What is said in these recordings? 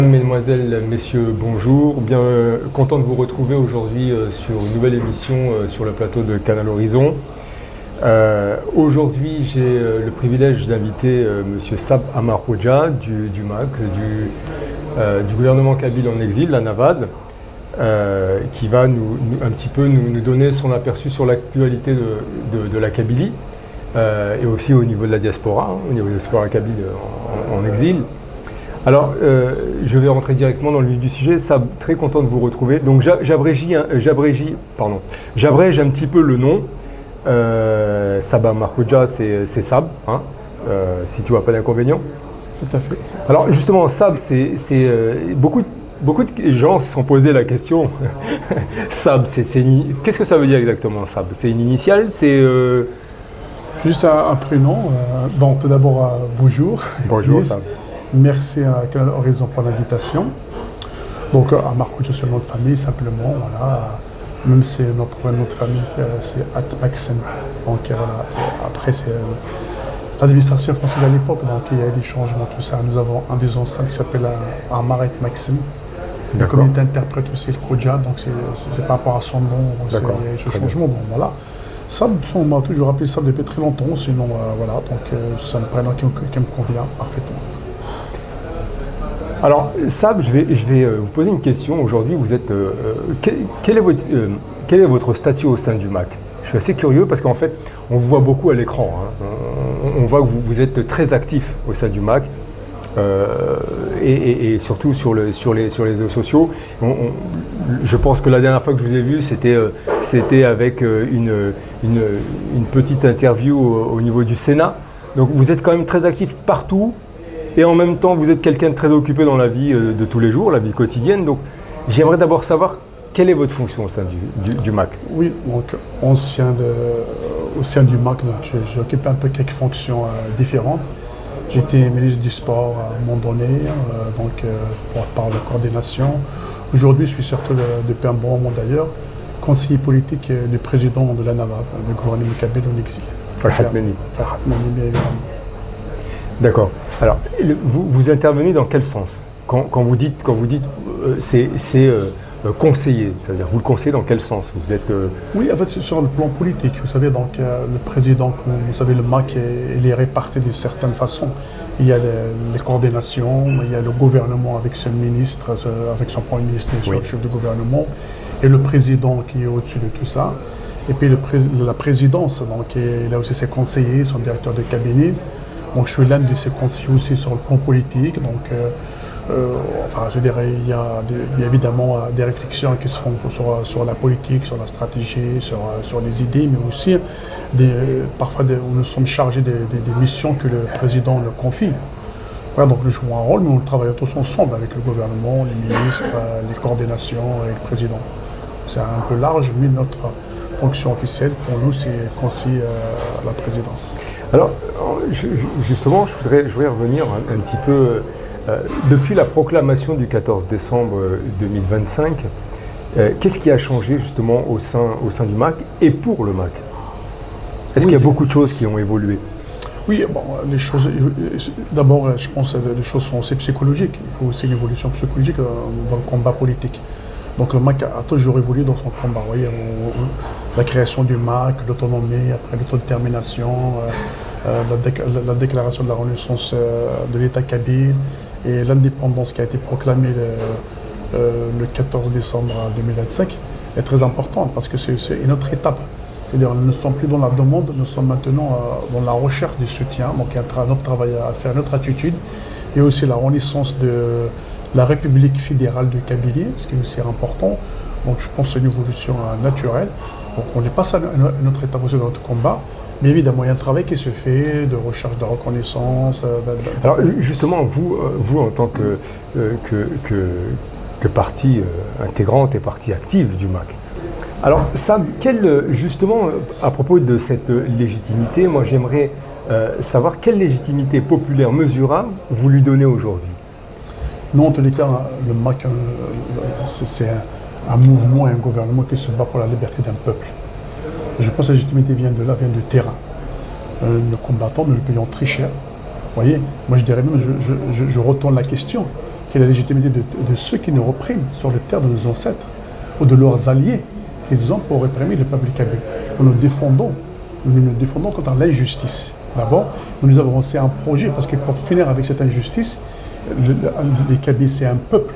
Mesdames, Mesdemoiselles, Messieurs, bonjour. Bien content de vous retrouver aujourd'hui sur une nouvelle émission sur le plateau de Canal Horizon. Aujourd'hui, j'ai le privilège d'inviter Monsieur Sab Amar Hoja du MAC, du gouvernement kabyle en exil, la NAVAD, qui va un petit peu nous donner son aperçu sur l'actualité de la Kabylie et aussi au niveau de la diaspora, au niveau de la diaspora kabyle en exil. Alors, je vais rentrer directement dans le vif du sujet. Sab, très content de vous retrouver. Donc, j'abrège un petit peu le nom. Sab Amar Hoja, c'est Sab, hein, si tu vois pas d'inconvénient. Tout à fait. Alors, justement, Sab, beaucoup de gens se sont posé la question. Sab, qu'est-ce que ça veut dire exactement, Sab? C'est une initiale? C'est juste un prénom. Bon, tout d'abord, bonjour. Bonjour, Sab. Merci à Canal Horizon pour l'invitation. Donc, Amar Hoja, c'est le nom de famille, simplement. Voilà. Même si notre nom de famille, c'est Maxime. Donc, voilà. Après, c'est l'administration française à l'époque. Donc, il y a des changements, tout ça. Nous avons un des anciens qui s'appelle Amar et Maxime. La communauté interprète aussi le Hoja. Donc, c'est par rapport à son nom. Il y a ce changement. Bon, voilà. Sab, on m'a toujours appelé Sab depuis très longtemps. Sinon, voilà. Donc, c'est un prénom qui me convient parfaitement. Alors, Sab, je vais vous poser une question. Aujourd'hui, vous êtes. Quel est votre statut au sein du MAC? Je suis assez curieux parce qu'en fait, on vous voit beaucoup à l'écran. Hein. On voit que vous êtes très actif au sein du MAC et surtout sur les réseaux sociaux. Je pense que la dernière fois que je vous ai vu, c'était avec une petite interview au niveau du Sénat. Donc, vous êtes quand même très actif partout. Et en même temps, vous êtes quelqu'un de très occupé dans la vie de tous les jours, la vie quotidienne. Donc, j'aimerais d'abord savoir quelle est votre fonction au sein du MAC. Oui, donc au sein du MAC, j'ai occupé un peu quelques fonctions différentes. J'étais ministre du Sport à un moment donné, par la coordination. Aujourd'hui, je suis surtout, depuis un bon moment d'ailleurs, conseiller politique du président de la NAVAD, le gouvernement kabyle en exil. Farhat Meni. Farhat Meni, bien évidemment. D'accord. Alors, vous intervenez dans quel sens? Quand vous dites c'est conseiller, ça veut dire vous le conseillez dans quel sens? Vous êtes Oui, en fait, sur le plan politique, vous savez, donc le président, comme vous savez, le MAC, il est réparti d'une certaine façon. Il y a les coordinations, il y a le gouvernement avec son ministre, avec son premier ministre, le chef du gouvernement, et le président qui est au-dessus de tout ça. Et puis la présidence, donc il a aussi ses conseillers, son directeur de cabinet. Donc, je suis l'un de ces conseillers aussi sur le plan politique. Donc, je dirais, il y a bien évidemment des réflexions qui se font sur la politique, sur la stratégie, sur les idées, mais aussi parfois nous sommes chargés des missions que le président nous confie. Voilà, donc nous jouons un rôle, mais nous travaillons tous ensemble avec le gouvernement, les ministres, les coordinations et le président. C'est un peu large, mais notre fonction officielle pour nous, c'est conseiller à la présidence. Alors, justement, je voudrais revenir un petit peu. Depuis la proclamation du 14 décembre 2025, qu'est-ce qui a changé justement au sein du MAC et pour le MAC? Est-ce qu'il y a beaucoup de choses qui ont évolué? Oui, bon, les choses. D'abord, je pense que les choses sont aussi psychologiques. Il faut aussi une évolution psychologique dans le combat politique. Donc le MAC a toujours évolué dans son combat. Vous voyez, la création du MAC, l'autonomie, après l'autodétermination, la déclaration de la renaissance de l'État kabyle et l'indépendance qui a été proclamée le 14 décembre 2025 est très importante parce que c'est une autre étape. C'est-à-dire nous ne sommes plus dans la demande, nous sommes maintenant dans la recherche du soutien. Donc il y a un autre travail à faire, une autre attitude. Et aussi la renaissance de la République fédérale de Kabylie, ce qui est aussi important. Donc je pense que c'est une évolution naturelle. Donc on est passé à une autre étape aussi dans notre combat. Mais évidemment, il y a un travail qui se fait de recherche de reconnaissance. Alors justement, vous en tant que partie intégrante et partie active du MAC, alors Sab, justement, à propos de cette légitimité, moi j'aimerais savoir quelle légitimité populaire mesurable vous lui donnez aujourd'hui? Non, en tous les cas, le MAC, c'est un mouvement et un gouvernement qui se bat pour la liberté d'un peuple. Je pense que la légitimité vient de là, vient du terrain. Nos combattants, nous le payons très cher. Vous voyez, moi je dirais même, je retourne la question. qui est la légitimité de ceux qui nous repriment sur les terres de nos ancêtres ou de leurs alliés qu'ils ont pour réprimer le peuple kabyle. Nous nous défendons contre l'injustice. D'abord, nous avons lancé un projet parce que pour finir avec cette injustice, les Kabyles, c'est un peuple.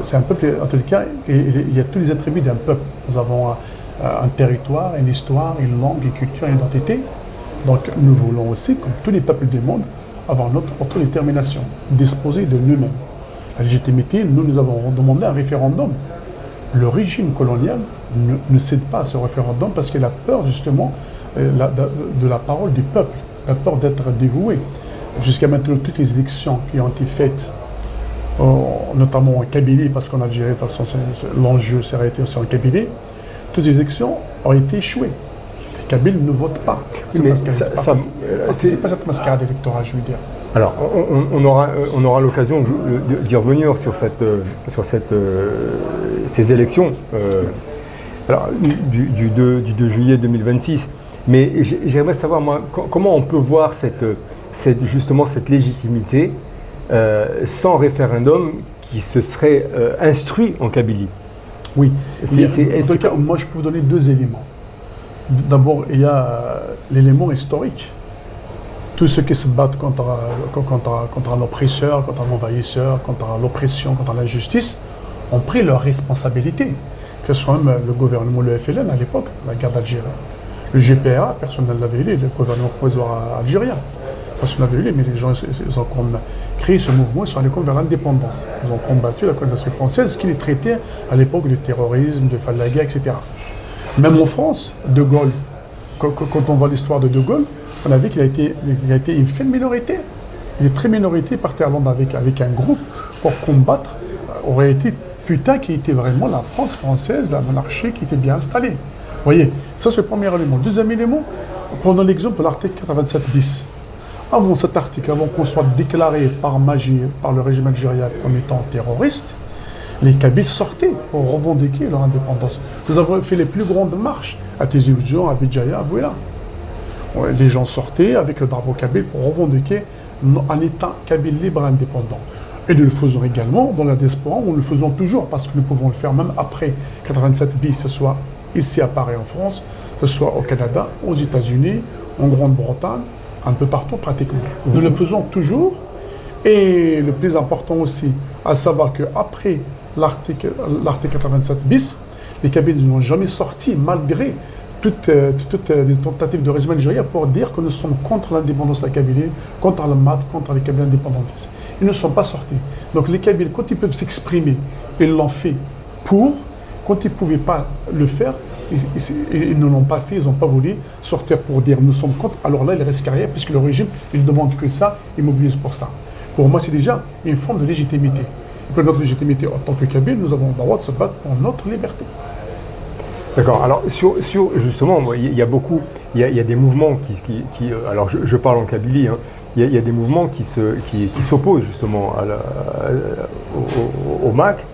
C'est un peuple, en tout cas, il y a tous les attributs d'un peuple. Nous avons un territoire, une histoire, une langue, une culture, une identité. Donc nous voulons aussi, comme tous les peuples du monde, avoir notre autodétermination, disposer de nous-mêmes. La légitimité, nous avons demandé un référendum. Le régime colonial ne cède pas à ce référendum parce qu'il a peur justement de la parole du peuple, il a peur d'être dévoué. Jusqu'à maintenant, toutes les élections qui ont été faites, notamment en Kabylie, parce qu'en Algérie, de toute façon, l'enjeu s'est été aussi en Kabylie, toutes les élections ont été échouées. Les Kabyles ne votent pas. C'est pas cette mascarade électorale, je veux dire. Alors, on aura l'occasion d'y revenir sur ces élections du 2 juillet 2026. Mais j'aimerais savoir, moi, comment on peut voir justement cette légitimité sans référendum qui se serait instruit en Kabylie. Oui. En tout cas, moi, je peux vous donner deux éléments. D'abord, il y a l'élément historique. Tous ceux qui se battent contre un oppresseur, contre un envahisseur, contre l'oppression, contre l'injustice, ont pris leurs responsabilités. Que ce soit même le gouvernement, le FLN à l'époque, la guerre d'Algérie. Le GPA, personne ne l'avait élu, le gouvernement provisoire algérien. Personne ne l'avait élu, mais les gens ils ont créé ce mouvement, ils sont allés vers l'indépendance. Ils ont combattu la colonisation française, qui les traitait à l'époque de terrorisme, de falaga, etc. Même en France, De Gaulle, quand on voit l'histoire de Gaulle, on a vu qu'il a été une faible minorité. Il est très minorité, il partait à Londres avec un groupe pour combattre, aurait été putain qui était vraiment la France française, la monarchie qui était bien installée. Vous voyez, ça c'est le premier élément. Deuxième élément, prenons l'exemple de l'article 87 bis. Avant cet article, avant qu'on soit déclaré par magie, par le régime algérien comme étant terroriste, les Kabyles sortaient pour revendiquer leur indépendance. Nous avons fait les plus grandes marches à Tizi Ouzou, à Béjaïa, à Bouila. Les gens sortaient avec le drapeau kabyle pour revendiquer un État kabyle libre et indépendant. Et nous le faisons également dans la diaspora, nous le faisons toujours parce que nous pouvons le faire même après 87 bis, que ce soit ici à Paris en France, que ce soit au Canada, aux États-Unis, en Grande-Bretagne, un peu partout pratiquement. Nous le faisons toujours. Et le plus important aussi, à savoir qu'après l'article 87 bis, les Kabyles n'ont jamais sorti, malgré toutes les tentatives de régime algérien, pour dire que nous sommes contre l'indépendance de la Kabylie, contre le MAD, contre les Kabyles indépendantistes. Ils ne sont pas sortis. Donc les Kabyles, quand ils peuvent s'exprimer, ils l'ont fait pour. Quand ils ne pouvaient pas le faire, ils ne l'ont pas fait, ils n'ont pas voulu sortir pour dire nous sommes contre. Alors là, ils restent carrière, puisque le régime, il ne demande que ça, il mobilise pour ça. Pour moi, c'est déjà une forme de légitimité. Et pour notre légitimité en tant que Kabyle, nous avons le droit de se battre pour notre liberté. D'accord. Alors, justement, il y a beaucoup, il y a des mouvements qui alors je parle en Kabylie, hein, il y a des mouvements qui s'opposent justement au MAC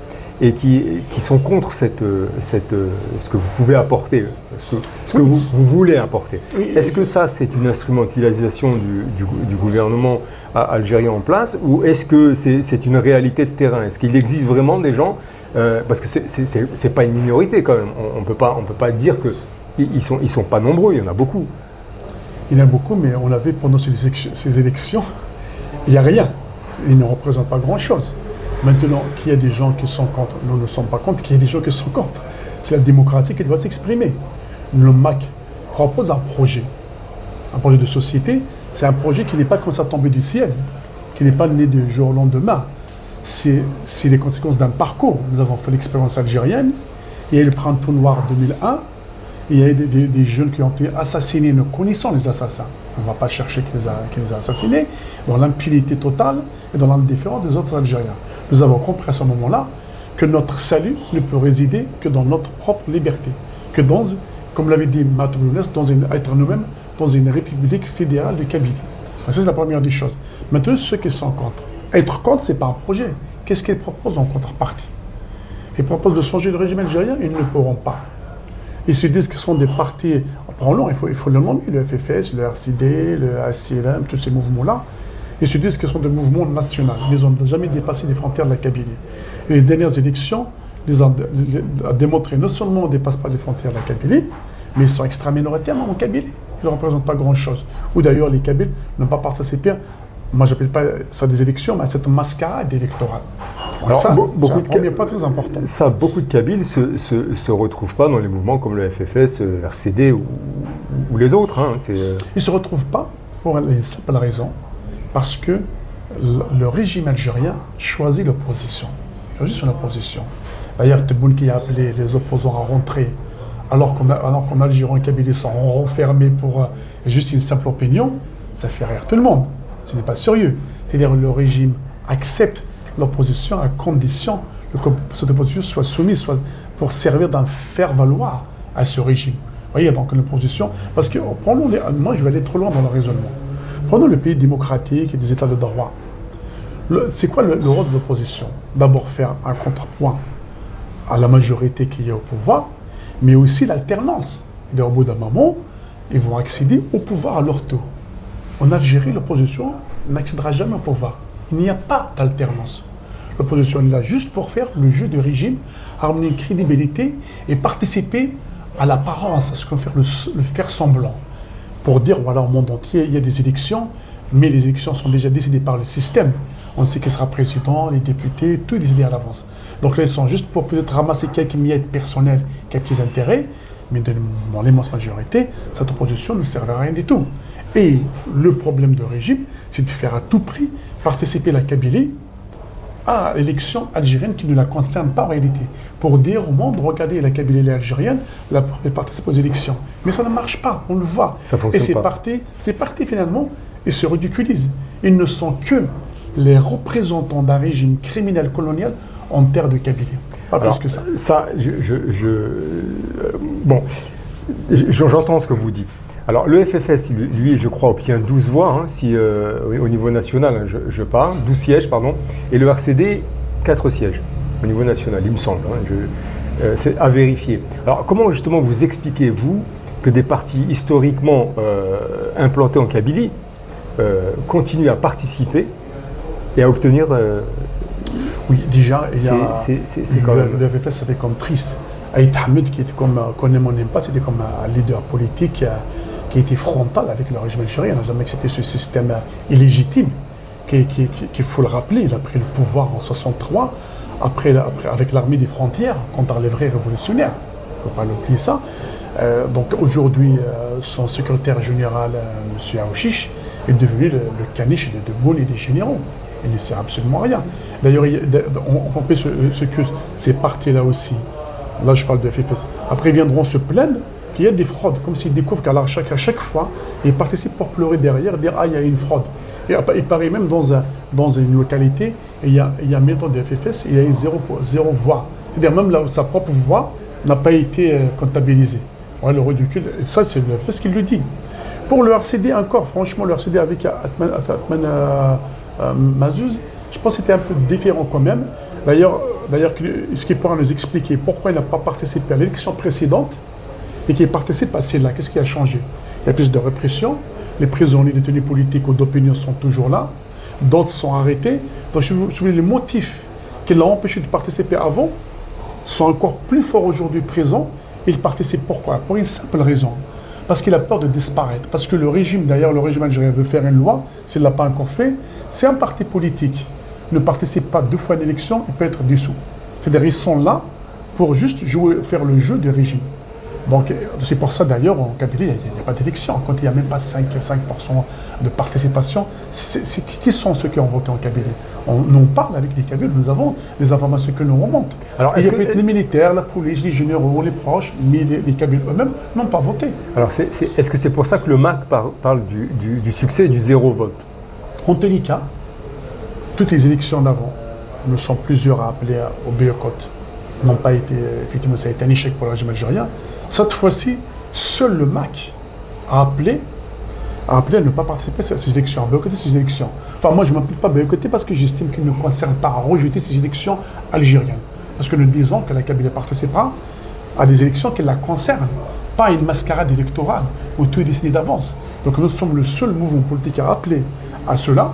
et qui sont contre ce que vous pouvez apporter, ce que vous voulez apporter. Oui. Est-ce que ça, c'est une instrumentalisation du gouvernement algérien en place, ou est-ce que c'est une réalité de terrain? Est-ce qu'il existe vraiment des gens, parce que c'est pas une minorité quand même, on peut pas dire qu'ils sont pas nombreux, il y en a beaucoup. Il y en a beaucoup, mais on l'a vu pendant ces élections, il n'y a rien, ils ne représentent pas grand-chose. Maintenant, qu'il y a des gens qui sont contre, nous ne sommes pas contre, qu'il y a des gens qui sont contre. C'est la démocratie qui doit s'exprimer. Le MAC propose un projet de société. C'est un projet qui n'est pas comme ça tombé du ciel, qui n'est pas né du jour au lendemain. C'est les conséquences d'un parcours. Nous avons fait l'expérience algérienne, il y a eu le printemps noir 2001, il y a eu des jeunes qui ont été assassinés, nous connaissons les assassins. On ne va pas chercher qui les a assassinés, dans l'impunité totale et dans l'indifférence des autres Algériens. Nous avons compris à ce moment-là que notre salut ne peut résider que dans notre propre liberté, que comme l'avait dit Maître Younes, être nous-mêmes dans une république fédérale de Kabylie. Ça, c'est la première des choses. Maintenant, ceux qui sont contre. Être contre, ce n'est pas un projet. Qu'est-ce qu'ils proposent en contrepartie? Ils proposent de changer le régime algérien, ils ne le pourront pas. Ils se disent qu'ils sont des partis, prenons, il faut le nommer, le FFS, le RCD, le ACLM, tous ces mouvements-là. Ils se disent qu'ils sont des mouvements nationaux. Ils n'ont jamais dépassé les frontières de la Kabylie. Et les dernières élections les ont démontré non seulement qu'on ne dépasse pas les frontières de la Kabylie, mais ils sont extra minoritaires en Kabylie. Ils ne représentent pas grand-chose. Ou d'ailleurs, les Kabyles n'ont pas participé. Moi, je n'appelle pas ça des élections, mais cette mascarade électorale. Alors, ça, c'est un premier point très important. Ça, beaucoup de Kabyles ne se retrouvent pas dans les mouvements comme le FFS, RCD ou les autres. Hein. Ils ne se retrouvent pas pour une simple raison, parce que le régime algérien choisit l'opposition. Il choisit son opposition. D'ailleurs, Tebboune qui a appelé les opposants à rentrer, alors qu'en Algérie, en Kabylie, sont renfermés pour juste une simple opinion, ça fait rire tout le monde. Ce n'est pas sérieux. C'est-à-dire que le régime accepte l'opposition à condition que cette opposition soit soumise pour servir d'un faire-valoir à ce régime. Vous voyez, donc l'opposition, parce que moi je vais aller trop loin dans le raisonnement. Prenons le pays démocratique et des états de droit. C'est quoi le rôle de l'opposition? D'abord faire un contrepoint à la majorité qui est au pouvoir, mais aussi l'alternance. Au bout d'un moment, ils vont accéder au pouvoir à leur tour. En Algérie, l'opposition n'accédera jamais au pouvoir. Il n'y a pas d'alternance. L'opposition est là juste pour faire le jeu du régime, harmonier une crédibilité et participer à l'apparence, à ce qu'on fait le faire semblant. Pour dire, voilà, au monde entier, il y a des élections, mais les élections sont déjà décidées par le système. On sait qui sera président, les députés, tout est décidé à l'avance. Donc là, ils sont juste pour peut-être ramasser quelques miettes personnelles, quelques intérêts, mais dans l'immense majorité, cette opposition ne servait à rien du tout. Et le problème du régime, c'est de faire à tout prix participer la Kabylie à l'élection algérienne qui ne la concerne pas en réalité. Pour dire au monde, regardez, la Kabylie elle est algérienne, elle participe aux élections. Mais ça ne marche pas, on le voit. Ça fonctionne et c'est parti finalement, ils se ridiculisent. Ils ne sont que les représentants d'un régime criminel colonial en terre de Kabylie. Pas plus que ça. Ça, j'entends ce que vous dites. Alors, le FFS, lui, je crois, obtient 12 voix, au niveau national, hein, je parle, 12 sièges, pardon, et le RCD, 4 sièges, au niveau national, il me semble. C'est à vérifier. Alors, comment, justement, vous expliquez-vous que des partis historiquement implantés en Kabylie continuent à participer et à obtenir... Oui, déjà, il y a... le FFS, ça fait comme triste. Aït Hamid, qui était comme, qu'on aime ou n'aime pas, c'était comme un leader politique qui était frontal avec le régime algérien. Il n'a jamais accepté ce système illégitime qu'il faut le rappeler. Il a pris le pouvoir en 1963, après, avec l'armée des frontières, contre les vrais révolutionnaires. Il ne faut pas l'oublier ça. Donc aujourd'hui, son secrétaire général, M. Aouchiche, est devenu le caniche de Tebboune et des généraux. Il ne sert absolument à rien. D'ailleurs, on peut que ces partis-là aussi, là je parle de FFS, après ils viendront se plaindre qu'il y a des fraudes, comme s'ils découvrent qu'à chaque fois, ils participent pour pleurer derrière, dire « Ah, il y a une fraude ». Et il paraît même dans une localité, il y a mettons des FFS, il y a eu zéro voix. C'est-à-dire même là où sa propre voix n'a pas été comptabilisée. Ouais, le ridicule, et ça c'est le FFS qui le dit. Pour le RCD encore, franchement, le RCD avec Atman Mazouz, je pense que c'était un peu différent quand même. D'ailleurs, ce qui pourra nous expliquer pourquoi il n'a pas participé à l'élection précédente et qu'il participe à celle-là. Qu'est-ce qui a changé? Il y a plus de répression, les prisonniers détenus politiques ou d'opinion sont toujours là, d'autres sont arrêtés. Donc, les motifs qui l'ont empêché de participer avant sont encore plus forts aujourd'hui présents. Il participe pourquoi? Pour une simple raison. Parce qu'il a peur de disparaître. Parce que le régime, d'ailleurs, le régime algérien veut faire une loi, s'il ne l'a pas encore fait, c'est un parti politique. Ne participe pas 2 fois à l'élection, il peut être dissous. C'est-à-dire ils sont là pour juste faire le jeu du régime. Donc c'est pour ça d'ailleurs en Kabylie, il n'y a pas d'élection. Quand il n'y a même pas 5% de participation, qui sont ceux qui ont voté en Kabylie? On parle avec les Kabyles, nous avons des informations que nous remontent. Alors, il y a peut-être les militaires, la police, les généraux, les proches, mais les Kabyles eux-mêmes n'ont pas voté. Alors est-ce que c'est pour ça que le MAC parle du succès du zéro vote? En tous les cas, toutes les élections d'avant, nous sommes plusieurs à appeler au boycott, n'ont pas été, effectivement, ça a été un échec pour le régime algérien. Cette fois-ci, seul le MAC a appelé à ne pas participer à ces élections, à boycotter ces élections. Enfin, moi, je ne m'appelle pas boycotter parce que j'estime qu'il ne concerne pas à rejeter ces élections algériennes. Parce que nous disons que la Kabylie participera à des élections qui la concernent, pas à une mascarade électorale où tout est décidé d'avance. Donc nous sommes le seul mouvement politique à appeler à cela.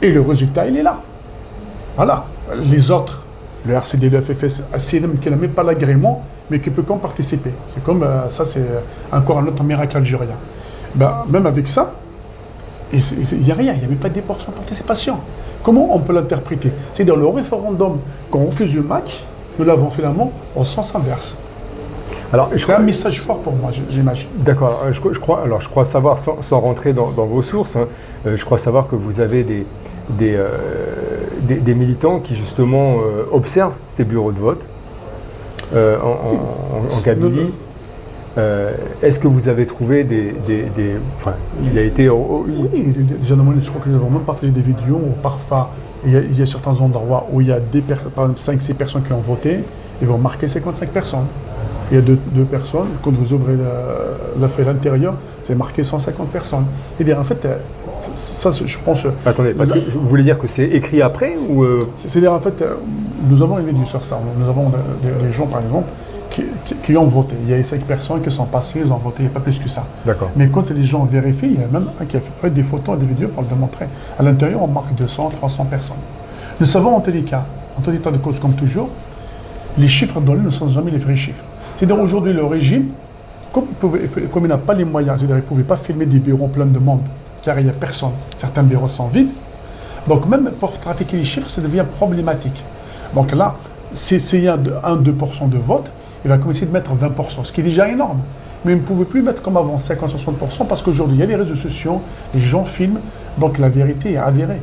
Et le résultat, il est là. Voilà. Les autres, le RCD, le FFS, ACLM, qui n'a même pas l'agrément, mais qui peut quand participer. C'est comme ça, c'est encore un autre miracle algérien. Ben, même avec ça, il n'y a rien, il n'y a même pas 10% de participation. Comment on peut l'interpréter? C'est-à-dire le référendum, quand on refuse le MAC, nous l'avons finalement en sens inverse. C'est un message fort pour moi, j'imagine. D'accord. Je crois savoir, sans rentrer dans vos sources, hein, je crois savoir que vous avez des militants qui justement observent ces bureaux de vote en Kabylie. Est-ce que vous avez trouvé enfin, il a été... Oui, je crois que nous avons même partagé des vidéos où parfois, il y a certains endroits où il y a par exemple 5-6 personnes qui ont voté, ils vont marquer 55 personnes. Il y a deux personnes, quand vous ouvrez la feuille à l'intérieur, c'est marqué 150 personnes. C'est-à-dire, en fait, ça, je pense... Attendez, parce que vous voulez dire que c'est écrit après ou C'est-à-dire, en fait, nous avons une vidéo sur ça. Nous avons des gens, par exemple, qui ont voté. Il y a 5 personnes qui sont passées, ils ont voté, il n'y a pas plus que ça. D'accord. Mais quand les gens vérifient, il y a même un qui a fait des photos et des vidéos pour le démontrer. À l'intérieur, on marque 200, 300 personnes. Nous savons, en tous les cas, en tout état de cause comme toujours, les chiffres donnés ne sont jamais les vrais chiffres. C'est-à-dire aujourd'hui, le régime, comme il n'a pas les moyens, c'est-à-dire il ne pouvait pas filmer des bureaux pleins de monde, car il n'y a personne. Certains bureaux sont vides. Donc même pour trafiquer les chiffres, ça devient problématique. Donc là, s'il y a 1-2% de vote, il va commencer de mettre 20%, ce qui est déjà énorme. Mais il ne pouvait plus mettre comme avant 50-60% parce qu'aujourd'hui, il y a les réseaux sociaux, les gens filment, donc la vérité est avérée.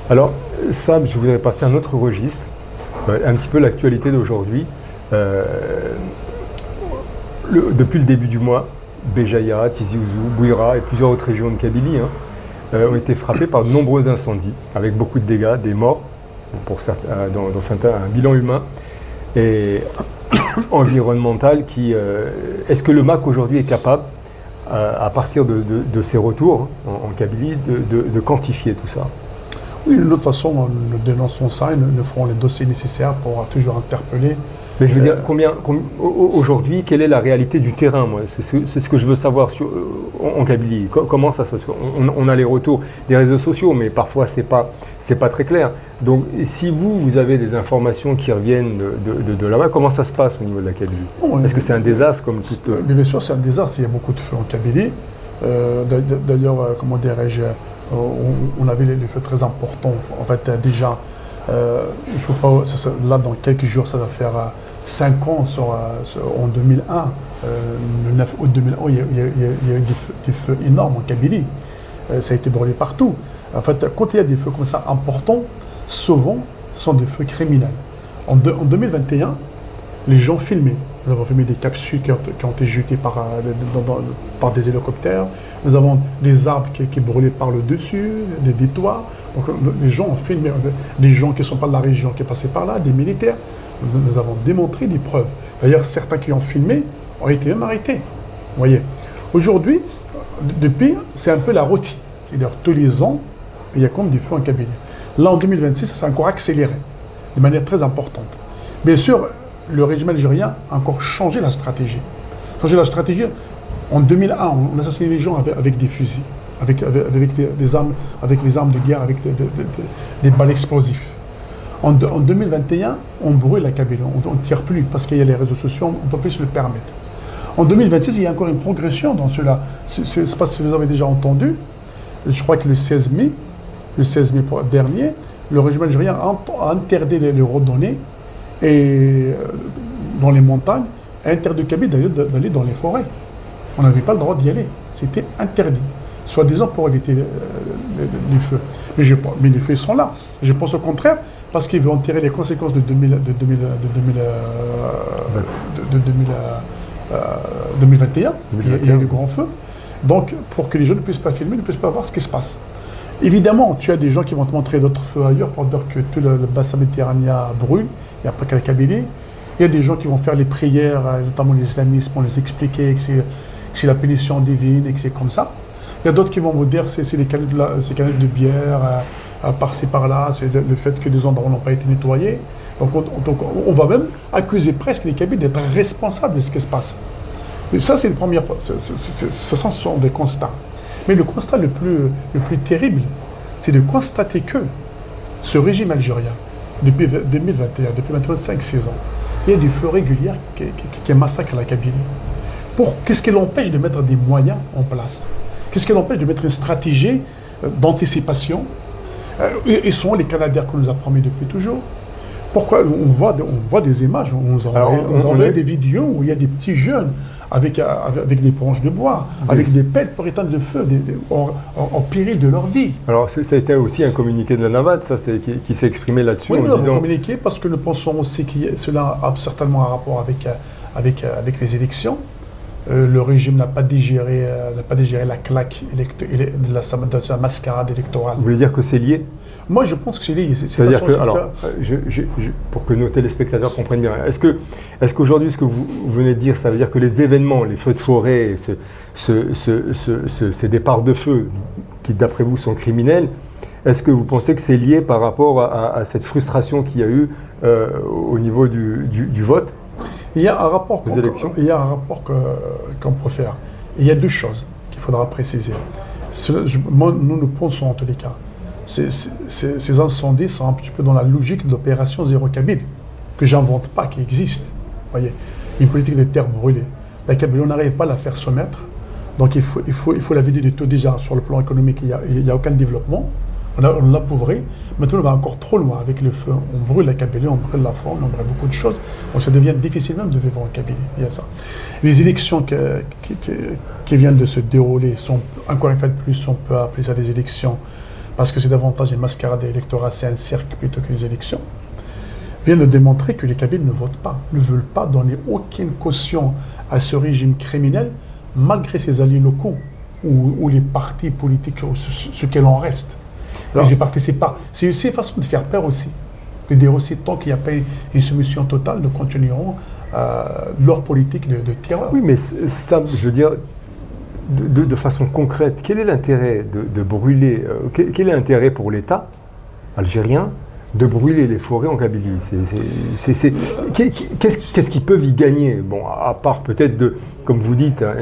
Alors, Sab, je voudrais passer à un autre registre, un petit peu l'actualité d'aujourd'hui. Depuis le début du mois, Béjaïa, Tizi Ouzou, Bouira et plusieurs autres régions de Kabylie ont été frappées par de nombreux incendies, avec beaucoup de dégâts, des morts, pour certains, dans certains, un bilan humain et environnemental. Est-ce que le MAC aujourd'hui est capable, à partir de ses retours en Kabylie, de quantifier tout ça? Oui, de toute façon, nous dénonçons ça et nous ferons les dossiers nécessaires pour toujours interpeller. Mais je veux dire, aujourd'hui, quelle est la réalité du terrain? Moi, c'est ce que je veux savoir en Kabylie. Comment ça se passe? On a les retours des réseaux sociaux, mais parfois c'est pas très clair. Donc, si vous avez des informations qui reviennent de là-bas, comment ça se passe au niveau de la Kabylie? Est-ce que c'est un désastre comme toute... Bien sûr, c'est un désastre. Il y a beaucoup de feux en Kabylie. D'ailleurs, comment dirais-je, on avait les feux très importants. En fait, déjà, il ne faut pas... là, dans quelques jours, ça va faire 5 ans en 2001. Le 9 août 2001, il y a eu des feux énormes en Kabylie. Ça a été brûlé partout. En fait, quand il y a des feux comme ça importants, souvent, ce sont des feux criminels. En 2021, les gens filmaient. Nous avons filmé des capsules qui ont été jetées par des hélicoptères. Nous avons des arbres qui brûlaient par le dessus, des toits. Donc les gens ont filmé, des gens qui ne sont pas de la région, qui passaient par là, des militaires. Nous avons démontré des preuves. D'ailleurs, certains qui ont filmé ont été même arrêtés. Vous voyez. Aujourd'hui, depuis, c'est un peu la routine. C'est-à-dire, tous les ans, il y a comme des feux en Kabylie. Là, en 2026, ça s'est encore accéléré, de manière très importante. Bien sûr, le régime algérien a encore changé la stratégie. En 2001, on assassinait les gens avec des fusils, avec des armes, avec des armes de guerre, avec des balles explosives. En 2021, on brûle la Kabylie, on ne tire plus parce qu'il y a les réseaux sociaux, on ne peut plus se le permettre. En 2026, il y a encore une progression dans cela. Je ne sais pas si vous avez déjà entendu, je crois que le 16 mai dernier, le régime algérien a interdit les randonnées et dans les montagnes, a interdit Kabylie d'aller dans les forêts. On n'avait pas le droit d'y aller. C'était interdit. Soi-disant pour éviter les feux. Mais les feux sont là. Je pense au contraire, parce qu'ils vont tirer les conséquences de 2021. Il y a eu le grand feu. Donc, pour que les gens ne puissent pas filmer, ne puissent pas voir ce qui se passe. Évidemment, tu as des gens qui vont te montrer d'autres feux ailleurs pour dire que tout le bassin méditerranéen brûle. Il n'y a pas qu'à la Kabylie. Il y a des gens qui vont faire les prières, notamment les islamistes, pour les expliquer que c'est la punition divine et que c'est comme ça. Il y a d'autres qui vont vous dire que c'est les canettes de bière, par-ci par-là, c'est le fait que des endroits n'ont pas été nettoyés. Donc on va même accuser presque les Kabyles d'être responsables de ce qui se passe. Et ça, c'est le premier. Ce sont des constats. Mais le constat le plus terrible, c'est de constater que ce régime algérien, depuis 2021, depuis maintenant 5-6 ans, il y a des feux réguliers qui massacrent la Kabylie. Qu'est-ce qui l'empêche de mettre des moyens en place? Qu'est-ce qui l'empêche de mettre une stratégie d'anticipation? Ils sont les Canadiens qu'on nous a promis depuis toujours. Pourquoi on voit des images, on nous envoie des vidéos où il y a des petits jeunes avec des branches de bois, avec des pelles pour éteindre le feu, en péril de leur vie. Alors ça a été aussi un communiqué de la NAVAD, qui s'est exprimé là-dessus. Oui, nous avons communiqué parce que nous pensons aussi que cela a certainement un rapport avec les élections. Le régime n'a pas digéré la claque de la mascarade électorale. Vous voulez dire que c'est lié? Moi, je pense que c'est lié. C'est-à-dire que, alors, pour que nos téléspectateurs comprennent bien, est-ce qu'aujourd'hui, ce que vous venez de dire, ça veut dire que les événements, les feux de forêt, ces départs de feu, qui d'après vous sont criminels, est-ce que vous pensez que c'est lié par rapport à cette frustration qu'il y a eu au niveau du vote? Il y a un rapport aux élections. Il y a un rapport qu'on peut faire. Il y a deux choses qu'il faudra préciser. Nous pensons en tous les cas. Ces incendies sont un petit peu dans la logique de l'opération Zéro Kabylie, que j'invente pas, qui existe. Voyez, une politique de terre brûlée. La Kabylie, on n'arrive pas à la faire soumettre. Donc il faut la vider de tout. Déjà, sur le plan économique, il n'y a aucun développement. On l'appauvrit. Maintenant, on va encore trop loin avec le feu. On brûle la Kabylie, on brûle la faune, on brûle beaucoup de choses. Donc ça devient difficile même de vivre en Kabylie. Il y a ça. Les élections qui viennent de se dérouler sont, encore une fois de plus, on peut appeler ça des élections, parce que c'est davantage une mascarade électorale, c'est un cirque plutôt que des élections, viennent de démontrer que les Kabyles ne votent pas, ne veulent pas donner aucune caution à ce régime criminel, malgré ses alliés locaux ou les partis politiques, ce qu'il en reste. Alors, je ne participe pas. C'est aussi une façon de faire peur aussi. De dire aussi, tant qu'il n'y a pas une soumission totale, nous continuerons leur politique de terreur. Oui, mais ça, je veux dire, de façon concrète, quel est l'intérêt de brûler, quel est l'intérêt pour l'État algérien de brûler les forêts en Kabylie? Qu'est-ce qu'ils peuvent y gagner? Bon, à part peut-être comme vous dites, hein,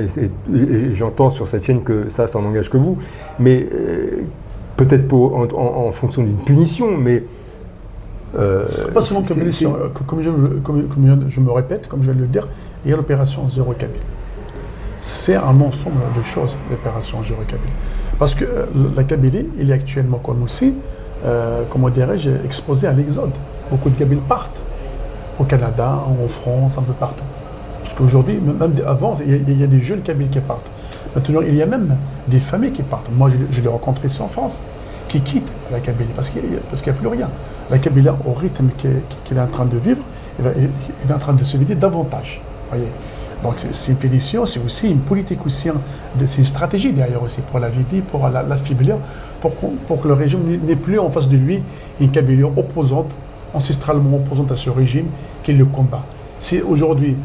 et j'entends sur cette chaîne que ça n'engage que vous, mais peut-être en fonction d'une punition, mais... pas seulement comme punition, comme je me répète, comme je viens de le dire, il y a l'opération Zéro Kabylie. C'est un ensemble de choses, l'opération Zéro Kabylie. Parce que la Kabylie, il est actuellement, comme aussi, comment dirais-je, exposé à l'exode. Beaucoup de Kabyles partent au Canada, en France, un peu partout. Parce qu'aujourd'hui, même avant, il y a des jeunes Kabyles qui partent. Maintenant, il y a même des familles qui partent. Moi, je les rencontre ici en France, qui quittent la Kabylie parce qu'il n'y a plus rien. La Kabylie, au rythme qu'il est en train de vivre, il est en train de se vider davantage. Voyez. Donc, c'est une pétition, c'est aussi une politique, aussi, c'est une stratégie derrière aussi pour la vider, pour l'affaiblir, pour que le régime n'ait plus en face de lui une Kabylie opposante, ancestralement opposante à ce régime qui le combat. Si aujourd'hui,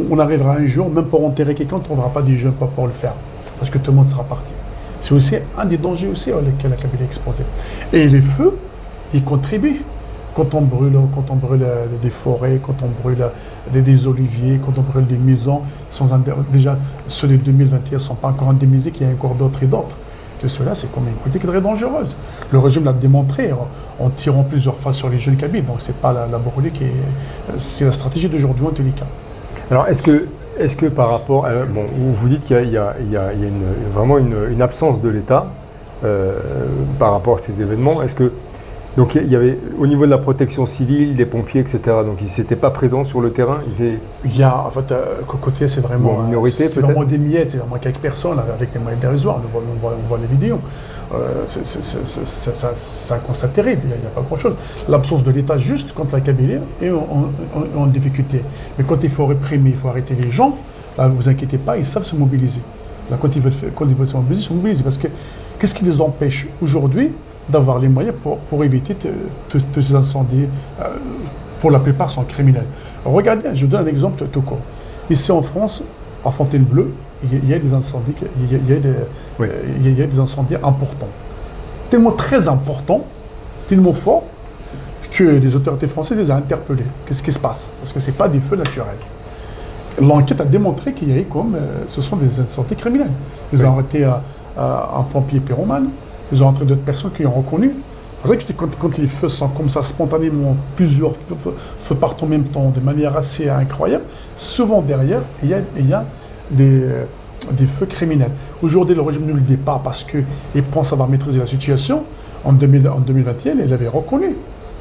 on arrivera un jour, même pour enterrer quelqu'un, on ne trouvera pas des jeunes pour le faire, parce que tout le monde sera parti. C'est aussi un des dangers aussi auxquels la Kabylie est exposée. Et les feux, ils contribuent. Quand on brûle des forêts, quand on brûle des oliviers, quand on brûle des maisons, déjà ceux de 2021 ne sont pas encore indemnisés, qu'il y a encore d'autres et d'autres. De cela, c'est comme une politique très dangereuse. Le régime l'a démontré en tirant plusieurs fois sur les jeunes Kabyles. Donc c'est pas la brûlée c'est la stratégie d'aujourd'hui en tous les cas. Alors est-ce que par rapport à, bon, vous dites qu'il y a vraiment une absence de l'État par rapport à ces événements, est-ce que donc il y avait au niveau de la protection civile, des pompiers, etc. Donc ils n'étaient pas présents sur le terrain. Il y a en fait côté c'est vraiment une minorité, c'est vraiment des miettes, c'est vraiment quelques personnes avec des moyens dérisoires. On voit les vidéos. C'est un constat terrible. Il n'y a pas grand-chose. L'absence de l'État juste contre la Kabylie est en difficulté. Mais quand il faut réprimer, il faut arrêter les gens. Là, ne vous inquiétez pas, ils savent se mobiliser. Là, quand ils veulent se mobiliser, ils se mobilisent parce que qu'est-ce qui les empêche aujourd'hui d'avoir les moyens pour éviter tous ces incendies, pour la plupart sont criminels. Regardez, je vous donne un exemple tout court. Ici en France, à Fontainebleau, il y a des incendies, il y a des incendies importants. Tellement très importants, tellement forts, que les autorités françaises les ont interpellés. Qu'est-ce qui se passe? Parce que ce n'est pas des feux naturels. L'enquête a démontré qu'il y a eu ce sont des incendies criminels. Ils ont arrêté un pompier pyromane, ils ont entré d'autres personnes qui ont reconnu. C'est vrai que quand les feux sont comme ça, spontanément, plusieurs feux partent en même temps, de manière assez incroyable, souvent derrière, il y a des feux criminels. Aujourd'hui, le régime ne le dit pas parce qu'il pense avoir maîtrisé la situation. En 2021, il avait reconnu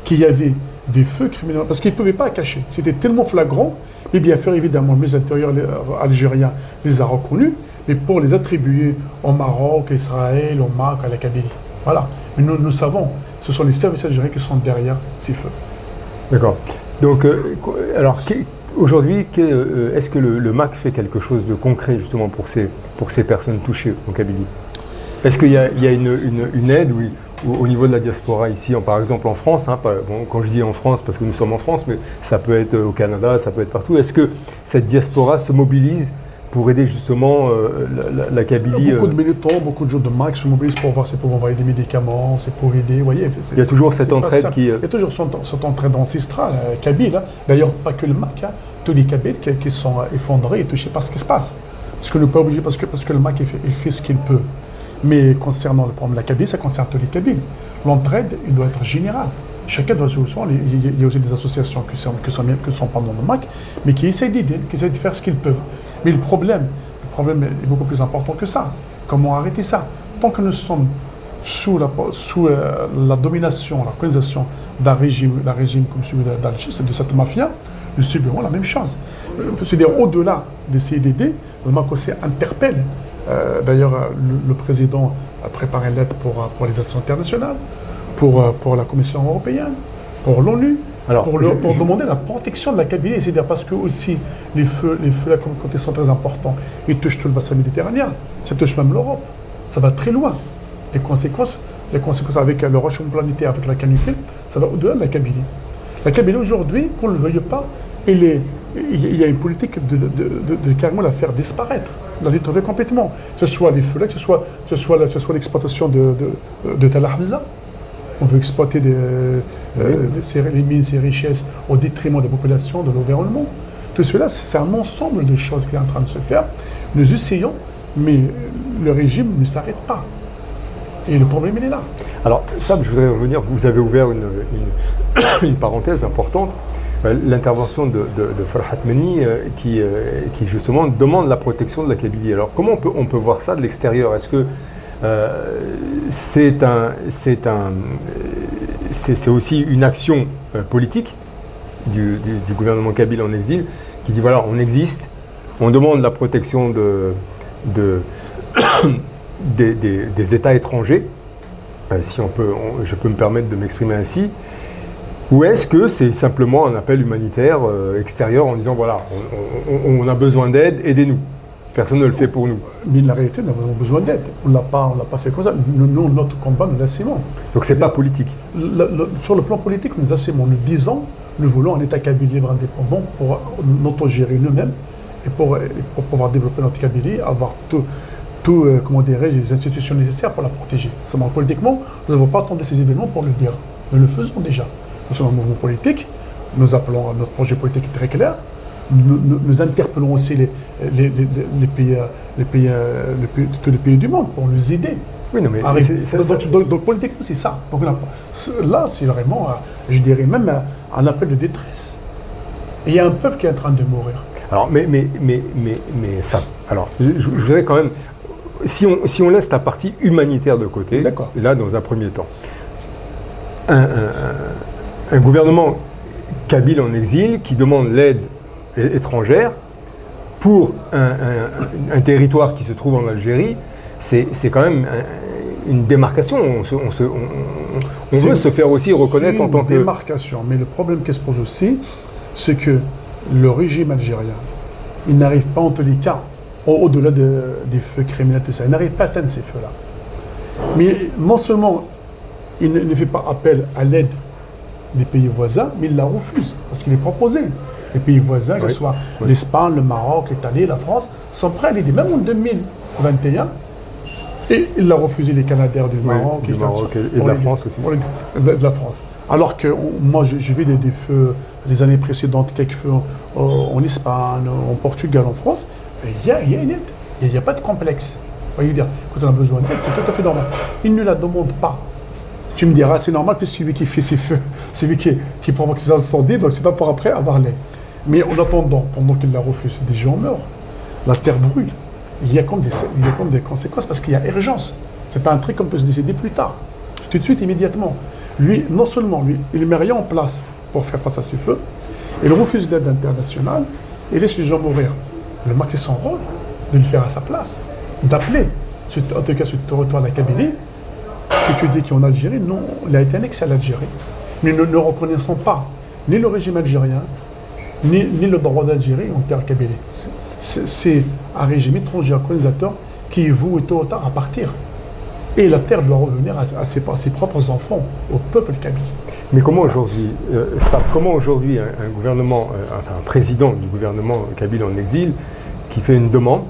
qu'il y avait des feux criminels, parce qu'il ne pouvait pas cacher. C'était tellement flagrant. Et bien sûr, évidemment, le ministre de l'Intérieur algérien les a reconnus, mais pour les attribuer au Maroc, à Israël, au Maroc, à la Kabylie. Voilà. Mais nous savons, ce sont les services algériens qui sont derrière ces feux. D'accord. Donc, alors, aujourd'hui, est-ce que le MAC fait quelque chose de concret justement pour ces personnes touchées en Kabylie? Est-ce qu'il y a une aide au niveau de la diaspora ici, par exemple en France, hein, bon, quand je dis en France, parce que nous sommes en France, mais ça peut être au Canada, ça peut être partout. Est-ce que cette diaspora se mobilise pour aider justement la Kabylie? Beaucoup de militants, beaucoup de gens de MAC se mobilisent pour voir si pour envoyer des médicaments, c'est pour aider. Vous voyez, il y a toujours cette entraide qui... Il y a toujours cette entraide ancestrale, kabyle. Hein. D'ailleurs, pas que le MAC, hein. Tous les Kabyles qui sont effondrés et touchés par ce qui se passe. Parce que nous pas obligé, parce que le MAC il fait ce qu'il peut. Mais concernant le problème de la Kabylie, ça concerne tous les Kabyles. L'entraide, il doit être générale. Chacun doit se soutenir. Il y a aussi des associations qui sont pendant le MAC, mais qui essayent d'aider, qui essayent de faire ce qu'ils peuvent. Mais le problème est beaucoup plus important que ça. Comment arrêter ça? Tant que nous sommes sous la domination, la colonisation d'un régime comme celui d'Alger, c'est de cette mafia, nous subirons la même chose. On peut se dire, au-delà d'essayer d'aider, le MAC aussi interpelle. D'ailleurs, le président a préparé une lettre pour les actions internationales, pour la Commission européenne, pour l'ONU, pour demander la protection de la Kabylie. C'est-à-dire parce que aussi les feux là, quand ils sont très importants, ils touchent tout le bassin méditerranéen, ça touche même l'Europe. Ça va très loin. Les conséquences avec le réchauffement planétaire, avec la canicule, ça va au-delà de la Kabylie. La Kabylie aujourd'hui, qu'on ne le veuille pas, il y a une politique de carrément la faire disparaître, la détruire complètement. Que ce soit les feux là, que ce soit l'exploitation de Tel Hamza. On veut exploiter les mines, ces richesses au détriment de la population, de l'environnement. Tout cela, c'est un ensemble de choses qui est en train de se faire. Nous essayons, mais le régime ne s'arrête pas. Et le problème, il est là. Alors, Sab, je voudrais revenir, vous avez ouvert une parenthèse importante. L'intervention de Farhat Meni qui justement demande la protection de la Kabylie. Alors comment on peut voir ça de l'extérieur? Est-ce que c'est aussi une action politique du gouvernement kabyle en exil qui dit voilà, on existe, on demande la protection des États étrangers, si je peux me permettre de m'exprimer ainsi. Ou est-ce que c'est simplement un appel humanitaire extérieur en disant voilà, on a besoin d'aide, aidez-nous. Personne ne le fait pour nous. Mais la réalité, nous avons besoin d'aide. On ne l'a pas fait comme ça. Nous, notre combat, nous l'assumons. Donc c'est pas politique. Sur le plan politique, nous assumons. Nous disons, nous voulons un État kabyle libre indépendant pour nous-autogérer nous-mêmes et pour pouvoir développer notre Kabylie, avoir comment dirais-je, les institutions nécessaires pour la protéger. Seulement politiquement, nous n'avons pas attendu ces événements pour le dire. Nous le faisons déjà. Nous sommes un mouvement politique, nous appelons à notre projet politique très clair, nous interpellons aussi tous les pays du monde pour nous aider. Oui, non, mais donc politiquement, c'est ça. Donc là, c'est vraiment, je dirais même un appel de détresse. Et il y a un peuple qui est en train de mourir. Alors, mais ça, alors, je voudrais quand même, si on laisse la partie humanitaire de côté, là, dans un premier temps, un gouvernement kabyle en exil qui demande l'aide étrangère pour un territoire qui se trouve en Algérie, c'est quand même une démarcation. On veut se faire aussi reconnaître en tant que... C'est une démarcation, mais le problème qui se pose aussi, c'est que le régime algérien, il n'arrive pas en tous les cas, au-delà des feux criminels, tout ça, il n'arrive pas à atteindre ces feux-là. Mais non seulement il ne fait pas appel à l'aide des pays voisins, mais il la refuse, parce qu'il est proposé. Les pays voisins, que ce soit l'Espagne, le Maroc, l'Italie, la France, sont prêts à l'aider. Même en 2021, et il a refusé les Canadiens du Maroc, et de la France aussi. De la France. Alors que moi, j'ai vu des feux les années précédentes, quelques feux en Espagne, en Portugal, en France, il y a une aide. Il n'y a pas de complexe. Voyez dire, quand on a besoin d'aide, c'est tout à fait normal. Il ne la demande pas. Tu me diras, c'est normal, puisque c'est lui qui fait ses feux, c'est lui qui provoque ses incendies, donc c'est pas pour après avoir l'aide. Mais en attendant, pendant qu'il la refuse, des gens meurent, la terre brûle. Il y a comme des conséquences parce qu'il y a urgence. C'est pas un truc qu'on peut se décider plus tard. Tout de suite, immédiatement. Lui, non seulement, il ne met rien en place pour faire face à ces feux, il refuse l'aide internationale et laisse les gens mourir. Le Mac, c'est son rôle de le faire à sa place, d'appeler, en tout cas sur le territoire de la Kabylie, que tu dis qu'en Algérie, non, il a été annexé à l'Algérie. Mais nous ne reconnaissons pas ni le régime algérien, ni le droit d'Algérie en terre kabylie. C'est un régime étranger, un colonisateur qui est voué tôt ou tard à partir. Et la terre doit revenir à ses propres enfants, au peuple kabyle. Mais comment aujourd'hui un gouvernement, un président du gouvernement kabyle en exil, qui fait une demande,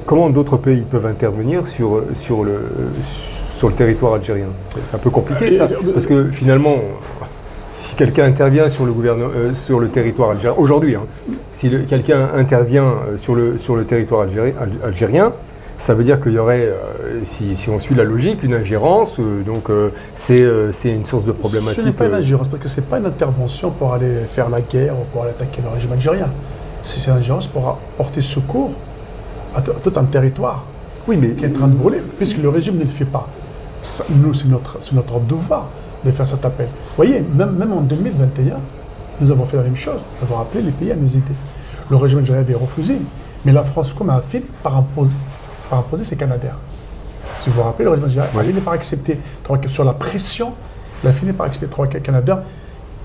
comment d'autres pays peuvent intervenir sur le territoire algérien? C'est un peu compliqué ça, parce que finalement, si quelqu'un intervient sur le territoire algérien, aujourd'hui, si quelqu'un intervient sur le territoire algérien, ça veut dire qu'il y aurait, si on suit la logique, une ingérence, c'est une source de problématique. Ce n'est pas une ingérence, parce que ce n'est pas une intervention pour aller faire la guerre ou pour aller attaquer le régime algérien. C'est une ingérence pour apporter secours à tout un territoire qui est en train de brûler, puisque le régime ne le fait pas. Nous, c'est notre devoir de faire cet appel. Vous voyez, même en 2021, nous avons fait la même chose. Nous avons appelé les pays à nous aider. Le régime algérien avait refusé, mais la France, comme a fini par imposer ses Canadaires. Si vous vous rappelez, le régime algérien a fini par accepter, sur la pression, il a fini par accepter 3 Canadiens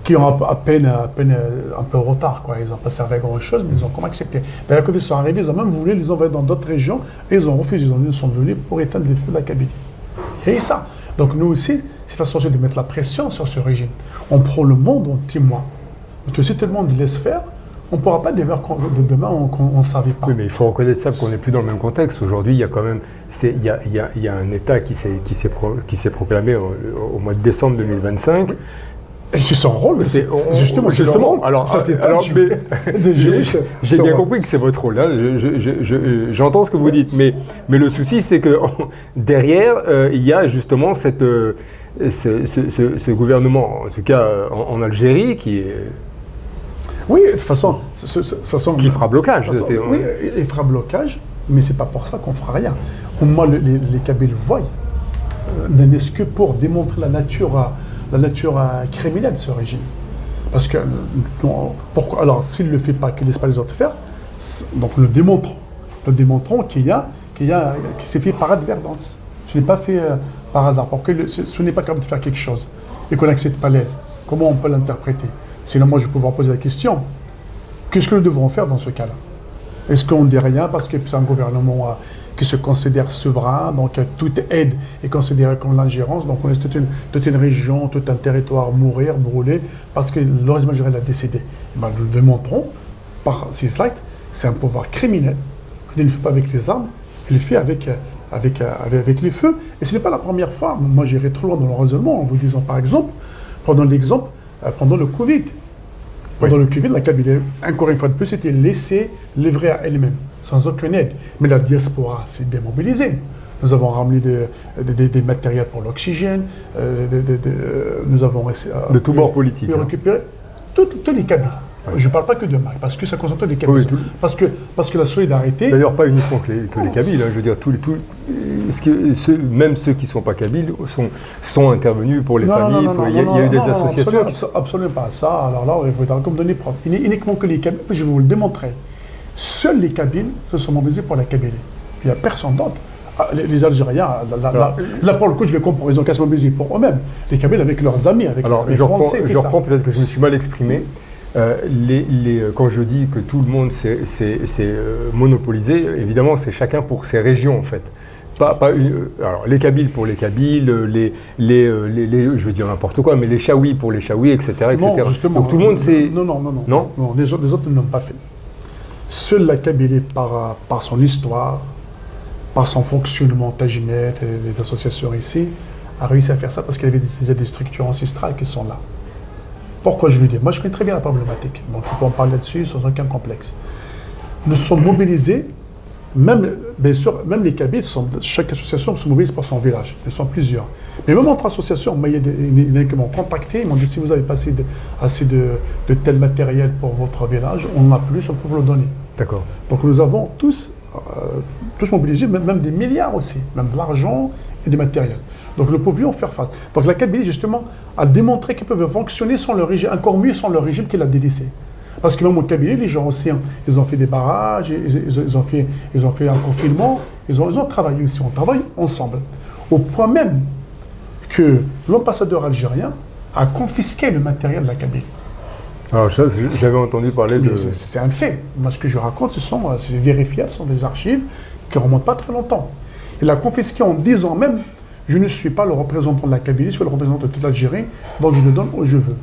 qui ont à peine un peu de retard. Ils n'ont pas servi à grand-chose, mais ils ont comme accepté. D'ailleurs, quand ils sont arrivés, ils ont même voulu les envoyer dans d'autres régions, et ils ont refusé. Ils sont venus pour éteindre les feux de la Kabylie. Et ça. Donc nous aussi, c'est façon de mettre la pression sur ce régime. On prend le monde en témoin. Donc si tout le monde laisse faire, on ne pourra pas demain on ne savait pas. Oui, mais il faut reconnaître ça qu'on n'est plus dans le même contexte. Aujourd'hui, il y a quand même il y a un État qui s'est proclamé au mois de décembre 2025. Et c'est son rôle, justement. Alors, j'ai bien compris que c'est votre rôle. J'entends ce que vous dites, mais le souci, c'est que derrière, il y a justement ce gouvernement, en tout cas en Algérie, qui est. Oui, de toute façon qui fera blocage. Oui, il fera blocage, mais c'est pas pour ça qu'on fera rien. Moi, les Kabyles voient, n'est-ce que pour démontrer la nature criminelle de ce régime. Parce que, pourquoi, alors, s'il ne le fait pas, qu'il ne laisse pas les autres faire, donc nous démontrons qu'il s'est fait par advertence. Ce n'est pas fait par hasard, parce que ce n'est pas capable de faire quelque chose et qu'on n'accepte pas l'aide. Comment on peut l'interpréter? Sinon, moi, je vais pouvoir poser la question. Qu'est-ce que nous devrons faire dans ce cas-là? Est-ce qu'on ne dit rien parce que c'est un gouvernement qui se considère souverain, donc toute aide est considérée comme l'ingérence, donc on laisse toute une région, tout un territoire mourir, brûler, parce que le régime algérien l'a décidé. Nous le démontrons par ces slides, c'est un pouvoir criminel. Il ne le fait pas avec les armes, il le fait avec les feux. Et ce n'est pas la première fois. Moi, j'irai trop loin dans le raisonnement en vous disant, par exemple, pendant le Covid. Pendant le Covid, la Kabylie, encore une fois de plus, était laissée livrer à elle-même, sans aucune aide. Mais la diaspora s'est bien mobilisée. Nous avons ramené des matériels pour l'oxygène, nous avons de tous bords politiques. Récupérer tous les Kabyles. Je ne parle pas que de Mac, parce que ça concerne les Kabyles. Oui, parce que la solidarité... D'ailleurs, pas uniquement que les Kabyles. Je veux dire, même ceux qui ne sont pas Kabyles sont intervenus pour les familles. Il y a eu des associations... Absolument pas. Ça, alors là, il faut être comme donner preuve. Uniquement que les Kabyles, je vais vous le démontrer. Seuls les Kabyles se sont mobilisés pour la Kabylie. Il n'y a personne d'autre. Les Algériens, là pour le coup, je les comprends, ils ont qu'à se mobiliser pour eux-mêmes. Les Kabyles avec leurs amis, avec les Français. Je reprends peut-être que je me suis mal exprimé. Quand je dis que tout le monde s'est monopolisé, évidemment, c'est chacun pour ses régions, en fait. Alors, les Kabyles pour les Kabyles, je veux dire n'importe quoi, mais les Chaouis pour les Chaouis, etc. Non, justement. Donc tout le monde s'est... Non, les autres ne l'ont pas fait. Seule la Kabylie, par son histoire, par son fonctionnement, Tajimet et les associations ici, a réussi à faire ça parce qu'il y avait des structures ancestrales qui sont là. Pourquoi je le dis? Moi, je connais très bien la problématique, donc je peux en parler là-dessus sans aucun complexe. Nous sommes mobilisés bien sûr, même les Kabyles, chaque association se mobilise pour son village. Ils sont plusieurs. Mais même entre associations, il y en a qui m'ont contacté, ils m'ont dit si vous avez assez de tel matériel pour votre village, on en a plus, on peut vous le donner. D'accord. Donc nous avons tous mobilisé, même des milliards aussi, même de l'argent et des matériels. Donc nous pouvions faire face. Donc la Kabylie, justement, a démontré qu'ils peuvent fonctionner sans le régime, encore mieux sans le régime qui l'a délaissé. Parce que même au Kabylie, les gens aussi, ils ont fait des barrages, ils ont fait un confinement, ils ont travaillé aussi, on travaille ensemble. Au point même que l'ambassadeur algérien a confisqué le matériel de la Kabylie. Alors ça, j'avais entendu parler de... C'est un fait. Moi, ce que je raconte, c'est vérifiable, ce sont des archives qui ne remontent pas très longtemps. Il a confisqué en disant même, je ne suis pas le représentant de la Kabylie, je suis le représentant de toute l'Algérie, donc je le donne où je veux.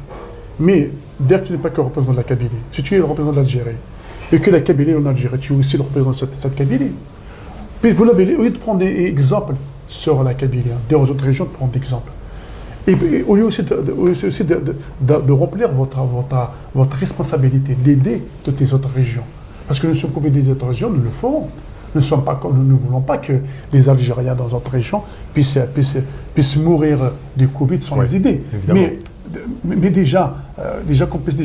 Mais dès que tu n'es pas que le représentant de la Kabylie, si tu es le représentant de l'Algérie, et que la Kabylie est en Algérie, tu es aussi le représentant de cette Kabylie. Puis vous l'avez, au lieu de prendre des exemples sur la Kabylie, des autres régions, de prendre des exemples. Et puis, au lieu aussi de remplir votre responsabilité, d'aider toutes les autres régions. Parce que nous sommes conviés des autres régions, nous le ferons. Nous ne voulons pas que les Algériens dans d'autres régions puissent mourir du Covid sans les aider. Mais déjà qu'on puisse le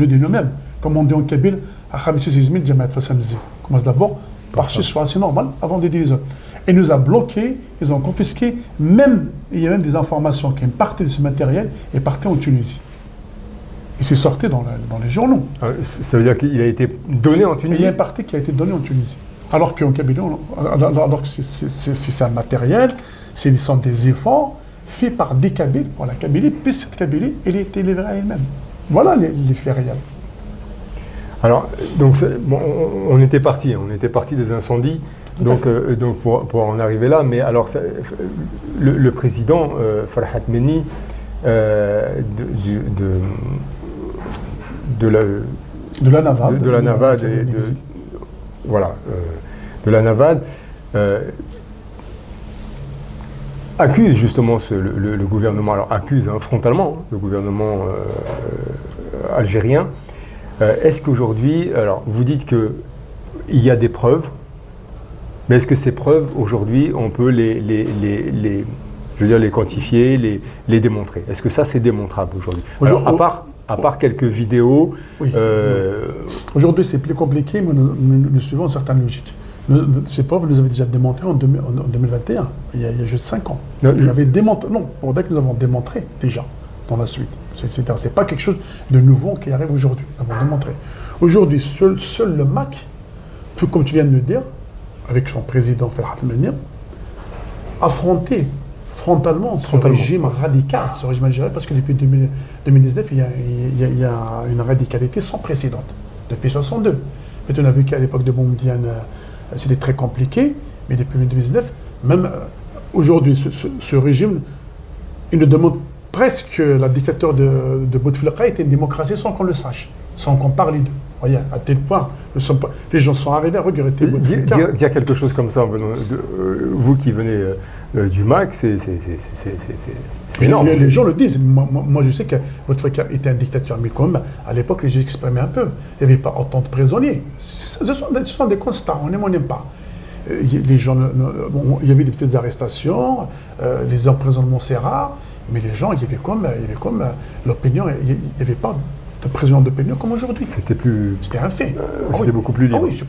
dire nous-mêmes. Comme on dit en Kabyle, commence d'abord par ce soit assez normal avant de dire les autres. Et nous a bloqués, ils ont confisqué, il y a même des informations qui partaient de ce matériel et partaient en Tunisie. Et c'est sorti dans les journaux. Ça veut dire qu'il a été donné en Tunisie? Il y a une partie qui a été donnée en Tunisie. Alors qu'en Kabylie, alors que c'est un matériel, ce sont des efforts faits par des Kabyles pour la Kabylie, puis cette Kabylie, elle a été livrée à elle-même. Voilà les faits réels. Alors, donc, bon, on était parti des incendies. Donc pour en arriver là, mais alors le président Farhat Meni de la Navade accuse justement le gouvernement, alors accuse frontalement le gouvernement algérien. Est-ce qu'aujourd'hui, alors vous dites qu'il y a des preuves? Mais est-ce que ces preuves, aujourd'hui, on peut les quantifier, les démontrer? Est-ce que ça, c'est démontrable aujourd'hui? À part quelques vidéos... Oui. Aujourd'hui, c'est plus compliqué, mais nous suivons une certaine logique. Ces preuves, nous avons déjà démontrées en 2021, il y a juste 5 ans. Nous avons démontré, pour dire que nous avons démontré déjà dans la suite. C'est pas quelque chose de nouveau qui arrive aujourd'hui. Nous avons démontré. Aujourd'hui, seul le MAC peut, comme tu viens de le dire, avec son président Farhat Meni, affronter frontalement ce régime radical, ce régime algérien, parce que depuis 2019, il y a une radicalité sans précédent, depuis 1962. Mais on a vu qu'à l'époque de Boumediene, c'était très compliqué, mais depuis 2019, même aujourd'hui, ce régime, il nous demande presque la dictature de Bouteflika était une démocratie sans qu'on le sache, sans qu'on parle d'eux. Voyez, à tel point, les gens sont arrivés à regretter Bouteflika. Dire quelque chose comme ça, vous qui venez du MAC, c'est énorme. Les gens le disent. Moi, je sais que Bouteflika était un dictateur, mais quand même, à l'époque, les gens exprimaient un peu. Il n'y avait pas autant de prisonniers. Ce sont des constats, on n'aime pas. Les gens, il y avait des petites arrestations, les emprisonnements, c'est rare, mais les gens, il y avait comme l'opinion, il n'y avait pas de président d'opinion comme aujourd'hui. C'était un fait. C'était beaucoup plus libre. Oui,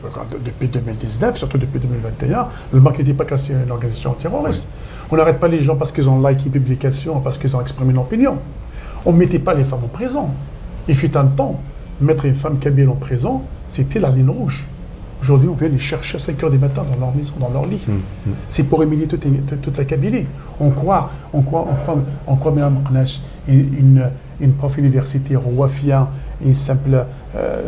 depuis 2019, surtout depuis 2021, le MAC n'était pas cassé une organisation terroriste. Oui. On n'arrête pas les gens parce qu'ils ont liké une publication, parce qu'ils ont exprimé une opinion. On ne mettait pas les femmes en prison. Il fut un temps, mettre une femme kabyle en prison, c'était la ligne rouge. Aujourd'hui, on vient les chercher à 5 h du matin dans leur maison, dans leur lit. C'est pour humilier toute la Kabylie. On croit même une prof universitaire wafia, une simple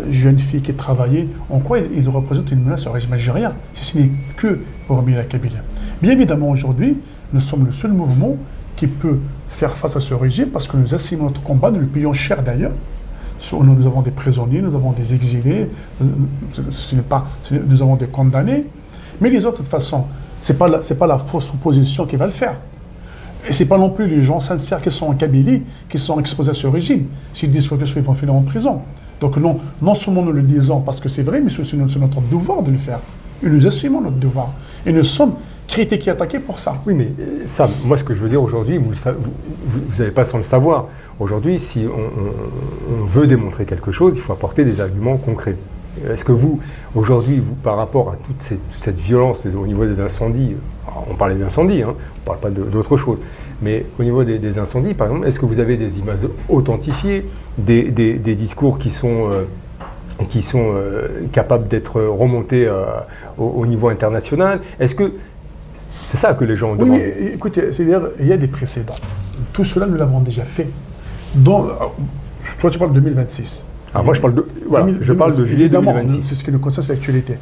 jeune fille qui travaillait, en quoi il représente une menace au régime algérien, si ce n'est que pour humilier la Kabylie. Bien évidemment, aujourd'hui, nous sommes le seul mouvement qui peut faire face à ce régime parce que nous assumons notre combat, nous le payons cher d'ailleurs. Nous avons des prisonniers, nous avons des exilés, nous avons des condamnés. Mais les autres, de toute façon, ce n'est pas la fausse opposition qui va le faire. Et ce n'est pas non plus les gens sincères qui sont en Kabylie qui sont exposés à ce régime. S'ils disent quoi que ce soit, ils vont finir en prison. Donc non seulement nous le disons parce que c'est vrai, mais c'est notre devoir de le faire. Et nous assumons notre devoir. Et nous sommes critiqués et attaqués pour ça. Oui, mais ça, moi, ce que je veux dire aujourd'hui, vous n'avez pas sans le savoir. Aujourd'hui, si on veut démontrer quelque chose, il faut apporter des arguments concrets. Est-ce que vous, aujourd'hui, par rapport à toute cette violence au niveau des incendies, on parle des incendies, hein, on ne parle pas d'autre chose, mais au niveau des incendies, par exemple, est-ce que vous avez des images authentifiées, des discours qui sont capables d'être remontés au niveau international? Est-ce que c'est ça que les gens demandent? Oui, mais écoutez, c'est-à-dire il y a des précédents. Tout cela, nous l'avons déjà fait. Toi, tu parles de 2026. Alors moi, je parle de juillet 2026. C'est ce qui nous concerne, c'est l'actualité.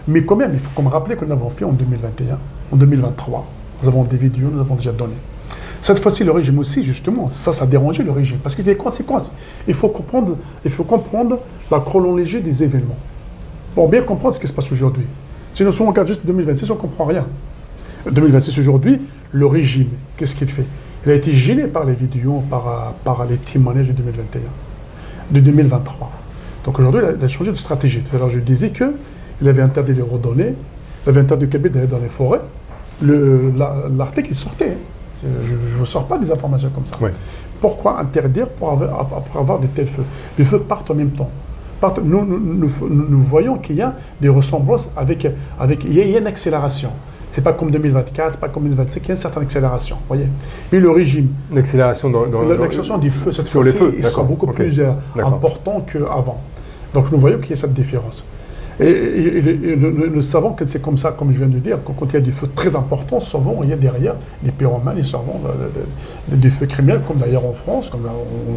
Mais quand même, il faut qu'on me rappelle que nous l'avons fait en 2021, en 2023. Nous avons des vidéos, nous avons déjà donné. Cette fois-ci, le régime aussi, justement, ça a dérangé le régime, parce qu'il y a des conséquences. Il faut comprendre la chronologie des événements. Pour bien comprendre ce qui se passe aujourd'hui. Si nous sommes en regarde juste 2026, on ne comprend rien. 2026 aujourd'hui, le régime, qu'est-ce qu'il fait? Il a été gêné par les vidéos, par les témoignages de 2021, de 2023. Donc aujourd'hui, il a changé de stratégie. Alors je disais qu'il avait interdit de les redonner, il avait interdit au Québec d'aller dans les forêts. L'article, il sortait. Je ne vous sors pas des informations comme ça. Ouais. Pourquoi interdire pour avoir de tels feux? Les feux partent en même temps. Nous voyons qu'il y a des ressemblances il y a une accélération. C'est pas comme 2024, c'est pas comme 2025, il y a une certaine accélération, voyez. Mais le régime... L'accélération l'accélération des feux, cette sur les feux, ils sont beaucoup plus importants qu'avant. Donc nous voyons qu'il y a cette différence. Et nous savons que c'est comme ça, comme je viens de dire, quand il y a des feux très importants, souvent il y a derrière des pyromanes, et souvent des feux criminels, comme d'ailleurs en France, comme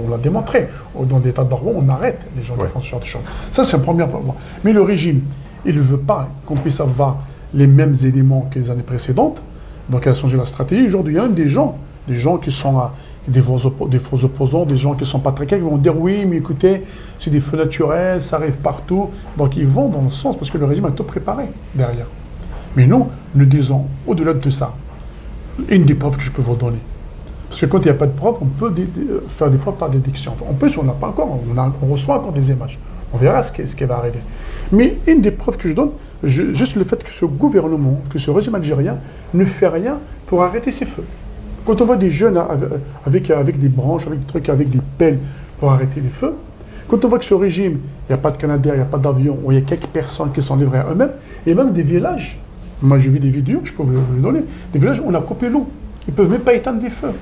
on l'a démontré. Dans des tas d'arbres, on arrête les gens qui font ce genre de choses. Ça, c'est un premier point. Mais le régime, il ne veut pas qu'on puisse avoir les mêmes éléments que les années précédentes, donc il a changé la stratégie. Aujourd'hui, il y a même des gens qui sont des faux opposants, des gens qui ne sont pas très clairs, qui vont dire oui, mais écoutez, c'est des feux naturels, ça arrive partout. Donc ils vont dans le sens, parce que le régime a tout préparé derrière. Mais nous disons, au-delà de ça, une des preuves que je peux vous donner. Parce que quand il n'y a pas de preuves, on peut faire des preuves par déduction. On peut, si on n'a pas encore, on reçoit encore des images. On verra ce qui va arriver. Mais une des preuves que je donne, juste le fait que ce gouvernement, que ce régime algérien ne fait rien pour arrêter ces feux. Quand on voit des jeunes avec des branches, avec des trucs, avec des pelles pour arrêter les feux, quand on voit que ce régime, il n'y a pas de Canadair, il n'y a pas d'avion, où il y a quelques personnes qui sont livrées à eux-mêmes, et même des villages, moi j'ai vu des vidéos, je peux vous les donner, des villages où on a coupé l'eau, ils ne peuvent même pas éteindre des feux.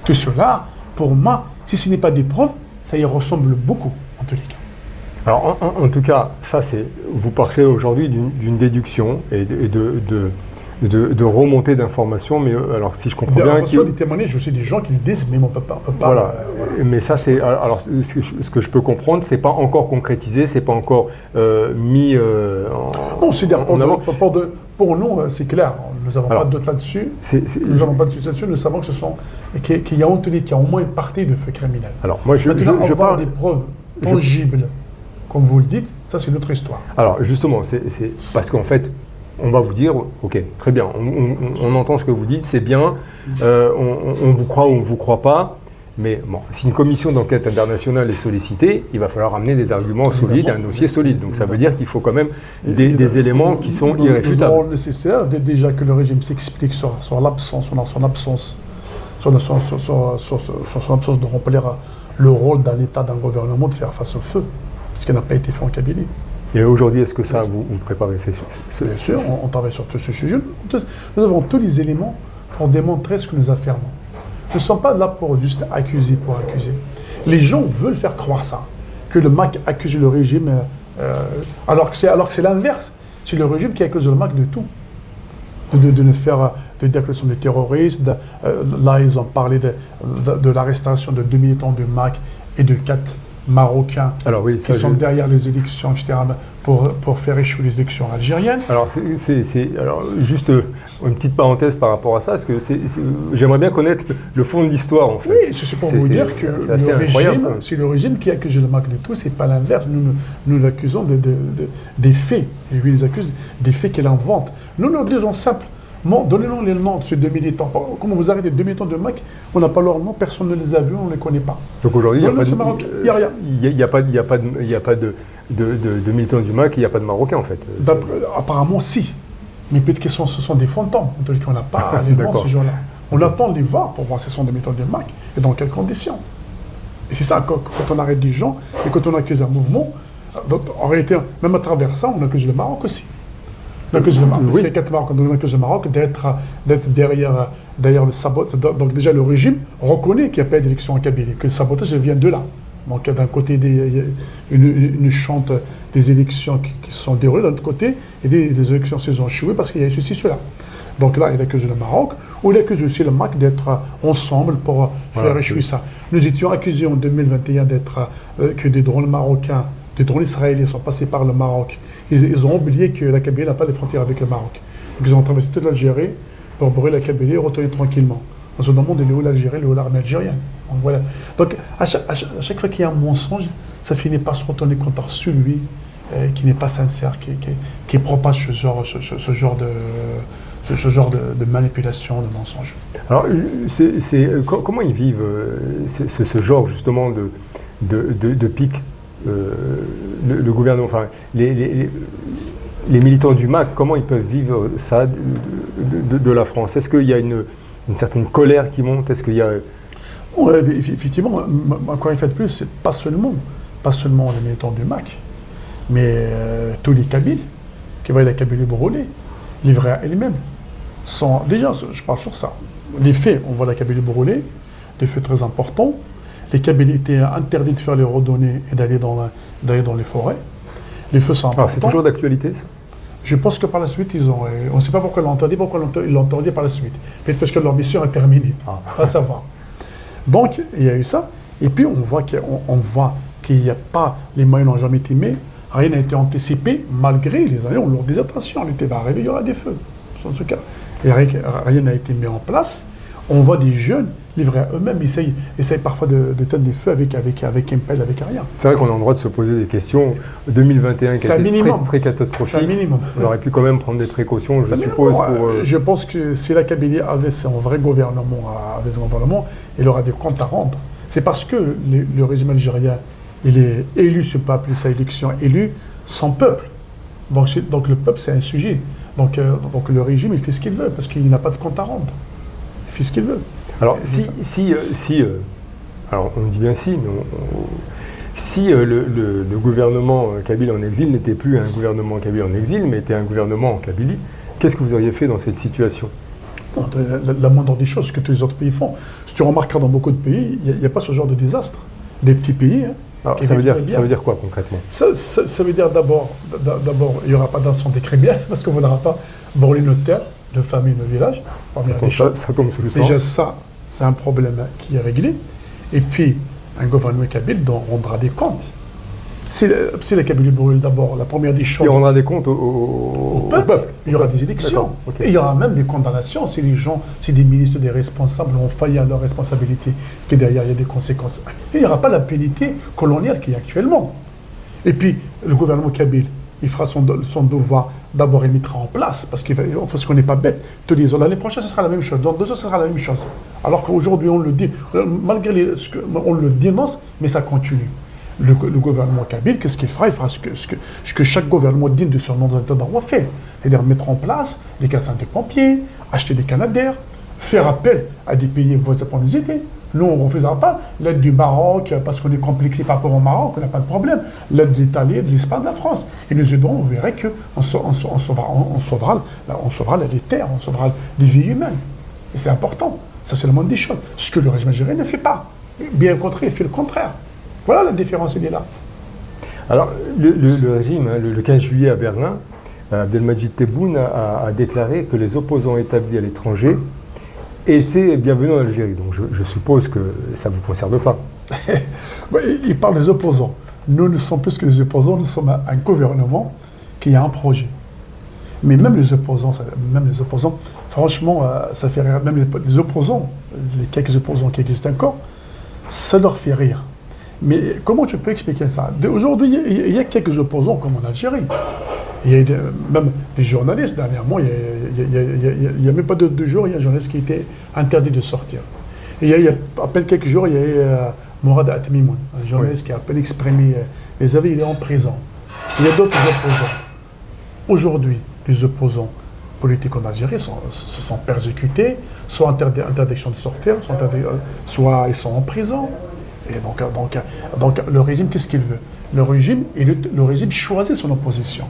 Tout cela, pour moi, si ce n'est pas des preuves, ça y ressemble beaucoup, en tous les cas. Alors, en tout cas, ça, vous partez aujourd'hui d'une déduction et de remontée d'informations, mais alors, si je comprends bien... Des témoignages, je sais des gens qui le disent, mais on ne peut pas... Voilà. Mais ça, c'est... Alors, ce que je peux comprendre, c'est pas encore concrétisé, c'est pas encore mis Non, c'est-à-dire, pour nous, c'est clair, nous n'avons pas de doute là-dessus. Nous n'avons pas de doute là-dessus, nous savons qu'il y a en tous les cas au moins une partie de faits criminels. Alors, moi, je parle des preuves tangibles. Comme vous le dites, ça c'est notre histoire. Alors justement, c'est parce qu'en fait, on va vous dire, ok, très bien, on entend ce que vous dites, c'est bien, on vous croit ou on ne vous croit pas, mais bon, si une commission d'enquête internationale est sollicitée, il va falloir amener des arguments solides, un dossier solide. Donc ça veut dire qu'il faut quand même des éléments qui sont irréfutables. Nous avons nécessaire déjà que le régime s'explique sur son absence de remplir le rôle d'un État, d'un gouvernement, de faire face au feu. Ce qui n'a pas été fait en Kabylie. Et aujourd'hui, est-ce que ça, vous préparez Bien sûr, on travaille sur tout ce sujet. Nous avons tous les éléments pour démontrer ce que nous affirmons. Nous ne sommes pas là pour juste accuser pour accuser. Les gens veulent faire croire ça, que le MAC accuse le régime, alors que c'est l'inverse. C'est le régime qui accuse le MAC de tout. De dire que ce sont des terroristes. Là, ils ont parlé de l'arrestation de 2 militants du MAC et de 4 Marocains qui sont derrière les élections, etc., pour faire échouer les élections algériennes. Alors, juste une petite parenthèse par rapport à ça, parce que j'aimerais bien connaître le fond de l'histoire, en fait. Oui, c'est pour vous dire que c'est le régime qui accuse le MAC de tout, c'est pas l'inverse. Nous l'accusons des faits. Et lui, il les accuse des faits qu'il invente. Nous disons simple. Donnez-nous les noms de ces 2 militants. Comment vous arrêtez 2 militants de MAC? On n'a pas leur nom, personne ne les a vus, on ne les connaît pas. Donc aujourd'hui, il n'y a pas de militants du MAC, il n'y a pas de Marocains en fait. Apparemment, si. Mais peut-être que ce sont des fantômes. On n'a pas à les voir ces gens-là. On attend de les voir pour voir si ce sont des militants du MAC et dans quelles conditions. Et c'est ça, quand on arrête des gens et quand on accuse un mouvement, donc, en réalité, même à travers ça, on accuse le Maroc aussi. On accuse le Maroc, parce qu'il y a 4 Maroc, on accuse le Maroc d'être derrière le sabotage. Donc déjà, le régime reconnaît qu'il n'y a pas d'élection en Kabylie, que le sabotage vient de là. Donc d'un côté, il y a une chante des élections qui se sont déroulées, d'un autre côté, et des élections qui se sont échouées parce qu'il y a ceci, cela. Donc là, il accuse le Maroc, ou il accuse aussi le MAC d'être ensemble pour faire échouer ça. Nous étions accusés en 2021 que des drones marocains, des drones israéliens sont passés par le Maroc. Ils ont oublié que la Kabylie n'a pas de frontières avec le Maroc. Donc ils ont traversé toute l'Algérie pour brûler la Kabylie et retourner tranquillement. On se demande où est l'Algérie, où est l'armée algérienne. Donc voilà. Donc à chaque fois qu'il y a un mensonge, ça finit par se retourner contre celui qui n'est pas sincère, qui propage ce genre de manipulation, de mensonge. Alors, comment ils vivent ce genre justement de pic le gouvernement, enfin, les militants du MAC, comment ils peuvent vivre ça de la France? Est-ce qu'il y a une certaine colère qui monte? Est-ce qu'il y a... Ouais, effectivement, encore une fois de plus, c'est pas seulement les militants du MAC, mais tous les Kabyles qui voient la Kabylie brûler, livrés à elle-même. Déjà, je parle sur ça. Les faits, on voit la Kabylie brûler, des faits très importants. Les Kabyles étaient interdits de faire les randonnées et d'aller dans les forêts. Les feux sont importants. C'est toujours d'actualité, ça? Je pense que par la suite, on ne sait pas pourquoi ils l'ont interdit par la suite. Peut-être parce que leur mission est terminée, à savoir. Donc, il y a eu ça. Et puis, on voit qu'il n'y a pas, les moyens n'ont jamais été mis, rien n'a été anticipé, malgré les années, on leur disait attention, l'été va arriver, il y aura des feux. En ce cas. Et rien n'a été mis en place. On voit des jeunes livrés à eux-mêmes, essayent parfois de teindre des feux avec un pelle, avec rien. C'est vrai qu'on a le droit de se poser des questions. 2021 qui a été très catastrophique. C'est un minimum. On aurait pu quand même prendre des précautions, je suppose. Je pense que si la Kabylie avait son vrai gouvernement, il aura des comptes à rendre. C'est parce que le régime algérien, il est élu, ce peuple, sa élection élu, son peuple. Donc le peuple, c'est un sujet. Donc le régime, il fait ce qu'il veut, parce qu'il n'a pas de compte à rendre. Il fait ce qu'il veut. Alors, alors on dit bien si, mais si le gouvernement kabyle en exil n'était plus un gouvernement kabyle en exil, mais était un gouvernement en Kabylie, qu'est-ce que vous auriez fait dans cette situation? La moindre des choses, ce que tous les autres pays font. Si tu remarqueras dans beaucoup de pays, il n'y a pas ce genre de désastre. Des petits pays. Alors, ça veut dire quoi concrètement? Ça veut dire d'abord, il n'y aura pas d'incendie criminel, parce qu'on ne voudra pas brûler nos terres, de familles, nos villages. Ça tombe sous le sens. Déjà ça, c'est un problème qui est réglé. Et puis, un gouvernement kabyle rendra des comptes. Si la Kabylie brûle d'abord, la première des choses... Il rendra des comptes au peuple. Il y aura des élections. Okay. Et il y aura même des condamnations si des ministres, des responsables ont failli à leurs responsabilités, que derrière il y a des conséquences. Et il n'y aura pas la pénalité coloniale qu'il y a actuellement. Et puis, le gouvernement kabyle, il fera son devoir. D'abord, il mettra en place, parce qu'on n'est pas bête. L'année prochaine, ce sera la même chose. Dans 2 ans, ce sera la même chose. Alors qu'aujourd'hui, on le dit, malgré on le dénonce, mais ça continue. Le gouvernement kabyle, qu'est-ce qu'il fera? Il fera ce que chaque gouvernement digne de son nom doit faire. C'est-à-dire mettre en place des caserne de pompiers, acheter des canadaires, faire appel à des pays voisins pour nous aider. Nous, on ne refusera pas l'aide du Maroc parce qu'on est complexé par rapport au Maroc, on n'a pas de problème. L'aide de l'Italie, de l'Espagne, de la France. Et nous aiderons, vous verrez qu'on sauvera les terres, on sauvera des vies humaines. Et c'est important. Ça, c'est le monde des choses. Ce que le régime algérien ne fait pas. Bien au contraire, il fait le contraire. Voilà la différence, elle est là. Alors, le régime, le 15 juillet à Berlin, Abdelmadjid Tebboune a déclaré que les opposants établis à l'étranger étaient bienvenus en Algérie. Donc je suppose que ça ne vous concerne pas. Il parle des opposants. Nous ne sommes plus que des opposants, nous sommes un gouvernement qui a un projet. Mais même les opposants, franchement, ça fait rire. Même les opposants, les quelques opposants qui existent encore, ça leur fait rire. Mais comment tu peux expliquer ça? Aujourd'hui, il y a quelques opposants comme en Algérie. Il y a même des journalistes, dernièrement, il n'y a même pas 2 jours, il y a un journaliste qui était interdit de sortir. Et il y a à peine quelques jours, il y a eu Mourad Atmimoun, un journaliste qui a à peine exprimé les avis, il est en prison. Il y a d'autres opposants. Aujourd'hui, les opposants politiques en Algérie se sont persécutés, soit interdiction de sortir, soit ils sont en prison. Et donc le régime, qu'est-ce qu'il veut? Le régime choisit son opposition.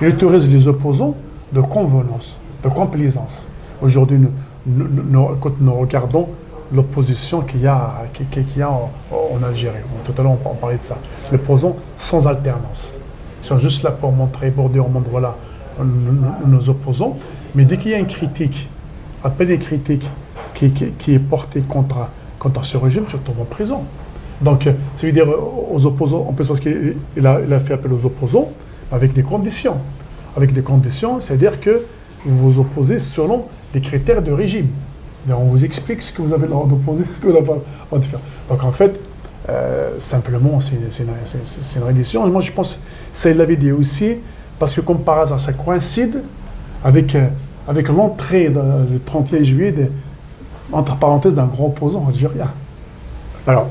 Il autorise les opposants de convenance, de complaisance. Aujourd'hui, quand nous regardons l'opposition qu'il y a en Algérie, tout à l'heure on parlait de ça, l'opposant sans alternance. Ils sont juste là pour montrer, pour dire au monde, voilà, nous opposons, mais dès qu'il y a une critique, à peine une critique qui est portée contre ce régime, tu tombes en prison. Donc, ça veut dire aux opposants, en plus parce qu'il a fait appel aux opposants, avec des conditions. Avec des conditions, c'est-à-dire que vous vous opposez selon les critères de régime. On vous explique ce que vous avez le droit d'opposer, ce que vous n'avez pas le droit de faire. Donc en fait, simplement, c'est une reddition. Et moi, je pense que ça, il l'avait dit aussi, parce que comme par hasard, ça coïncide avec l'entrée le 31 juillet, entre parenthèses, d'un grand opposant algérien. Alors,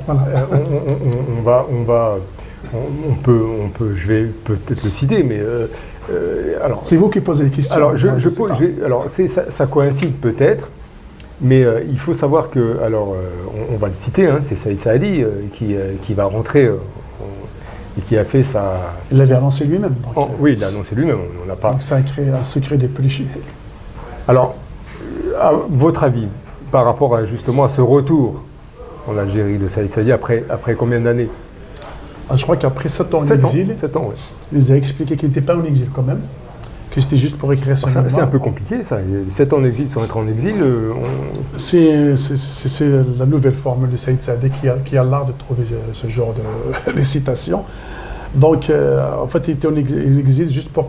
voilà. on peut, je vais peut-être le citer, mais alors. C'est vous qui posez les questions. Alors, ça coïncide peut-être, mais il faut savoir que, alors, on va le citer, hein, c'est Saïd Saadi qui va rentrer et qui a fait sa. Il l'avait annoncé lui-même. Oui, il l'a annoncé lui-même. On n'a pas. Donc ça a créé un secret des policiers. Alors, à votre avis, par rapport justement à ce retour en Algérie de Saïd Saadi après combien d'années? Je crois qu'après 7 ans en exil, 7 ans, oui. Il nous a expliqué qu'il n'était pas en exil quand même, que c'était juste pour écrire son mémoire. C'est un peu compliqué ça, 7 ans en exil sans être en exil. C'est la nouvelle formule de Saïd Saadi qui a l'art de trouver ce genre de citations. Donc en fait il était en exil juste pour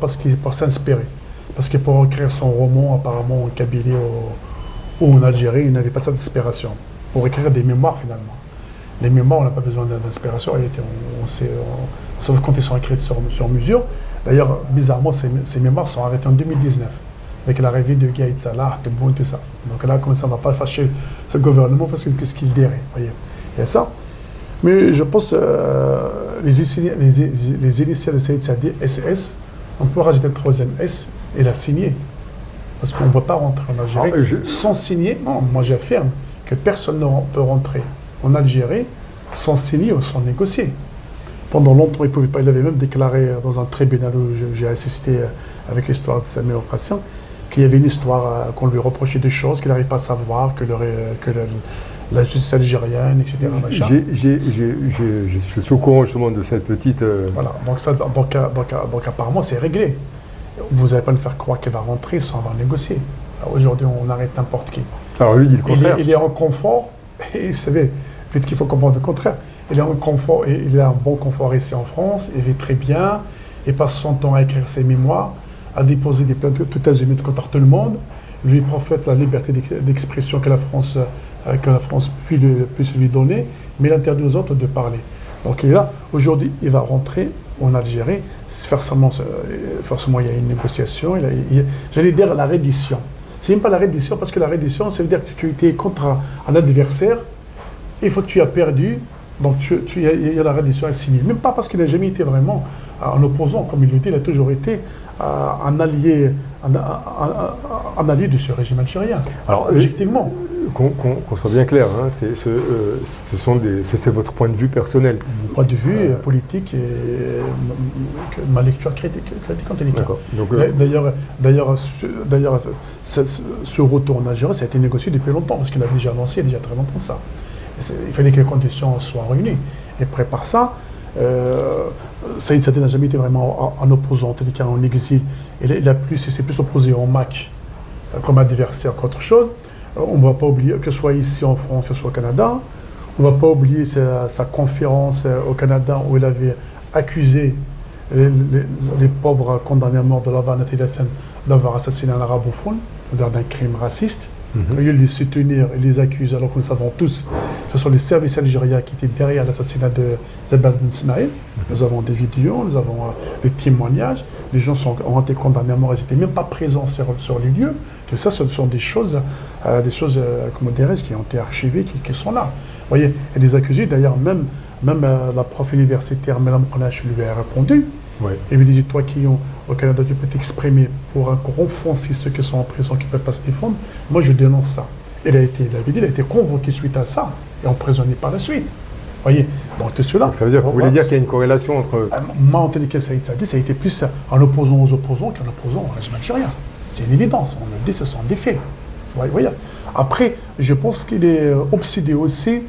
s'inspirer. Parce que pour écrire son roman apparemment en Kabylie ou en Algérie, il n'avait pas cette inspiration. Pour écrire des mémoires finalement. Les mémoires, on n'a pas besoin d'inspiration, sauf quand ils sont écrits sur mesure. D'ailleurs, bizarrement, ces mémoires sont arrêtées en 2019, avec l'arrivée de Gaïd Salah, de Boun, tout ça. Donc là, comme ça, on ne va pas fâcher ce gouvernement parce que qu'est-ce qu'il dirait, voyez. Il y a ça. Mais je pense les initiales de Saïd Saadi, SS, on peut rajouter le troisième S et la signer. Parce qu'on ne peut pas rentrer en Algérie sans signer. Non, moi j'affirme que personne ne peut rentrer en Algérie sans signer ou sans négocier. Pendant longtemps, il ne pouvait pas. Il avait même déclaré dans un tribunal où j'ai assisté avec l'histoire de Samir Opération qu'il y avait une histoire qu'on lui reprochait des choses qu'il n'arrivait pas à savoir, que la justice algérienne, etc. Je suis au courant justement de cette petite. Voilà. Donc apparemment, c'est réglé. Vous n'allez pas me faire croire qu'il va rentrer sans avoir négocié. Aujourd'hui, on arrête n'importe qui. Alors lui, il dit le contraire. Il est en confort. Et vous savez, peut-être qu'il faut comprendre le contraire. Il est en confort, et il a un bon confort ici en France, il vit très bien, il passe son temps à écrire ses mémoires, à déposer des plaintes tout azimuts contre tout le monde, lui profite la liberté d'expression que la France puisse lui donner, mais il interdit aux autres de parler. Donc là, aujourd'hui, il va rentrer en Algérie, forcément il y a une négociation, j'allais dire la reddition. C'est même pas la reddition, parce que la reddition, ça veut dire que tu étais contre un adversaire, il faut que tu as perdu, donc il y a la reddition à signer. Même pas parce qu'il n'a jamais été vraiment un opposant, comme il le dit, il a toujours été un allié de ce régime algérien. Alors, objectivement. Qu'on soit bien clair, hein, c'est votre point de vue personnel. Mon point de vue politique et ma lecture critique intellectuelle. D'ailleurs, ce retour en Algérie, ça a été négocié depuis longtemps, parce qu'il a déjà annoncé, il y a déjà très longtemps de ça. Il fallait que les conditions soient réunies. Et prépare ça. Saïd Saadi n'a jamais été vraiment un opposant, en tout cas en exil. Il s'est plus opposé en MAC comme adversaire qu'autre chose. On ne va pas oublier, que ce soit ici en France, que ce soit au Canada, on ne va pas oublier sa conférence au Canada où il avait accusé les pauvres condamnés à mort de Lavan d'avoir assassiné un arabophone, c'est-à-dire d'un crime raciste. Au lieu de les soutenir et les accuser, alors que nous savons tous, ce sont les services algériens qui étaient derrière l'assassinat de Zebel Ben Smaïl. Nous avons des vidéos, nous avons des témoignages. Les gens ont été condamnés à mort, ils n'étaient même pas présents sur les lieux. Tout ça, ce sont des choses comment dirais-je, qui ont été archivées, qui sont là. Vous voyez, et des accusés, d'ailleurs, même la prof universitaire, Mme Konache, lui a répondu. Ouais. Il lui dit, toi qui es au Canada, tu peux t'exprimer pour encore enfoncer ceux qui sont en prison, qui ne peuvent pas se défendre. Moi, je dénonce ça. Il avait dit, il a été convoqué suite à ça et emprisonné par la suite. Vous voyez, donc tout cela. Donc ça veut dire, vous voulez dire qu'il y a une corrélation entre... Moi, en télé, Saïd Saadi, ça a été plus en opposant aux opposants qu'en opposant au régime algérien. C'est une évidence, on le dit, ce sont des faits. Vous voyez. Après, je pense qu'il est obsédé aussi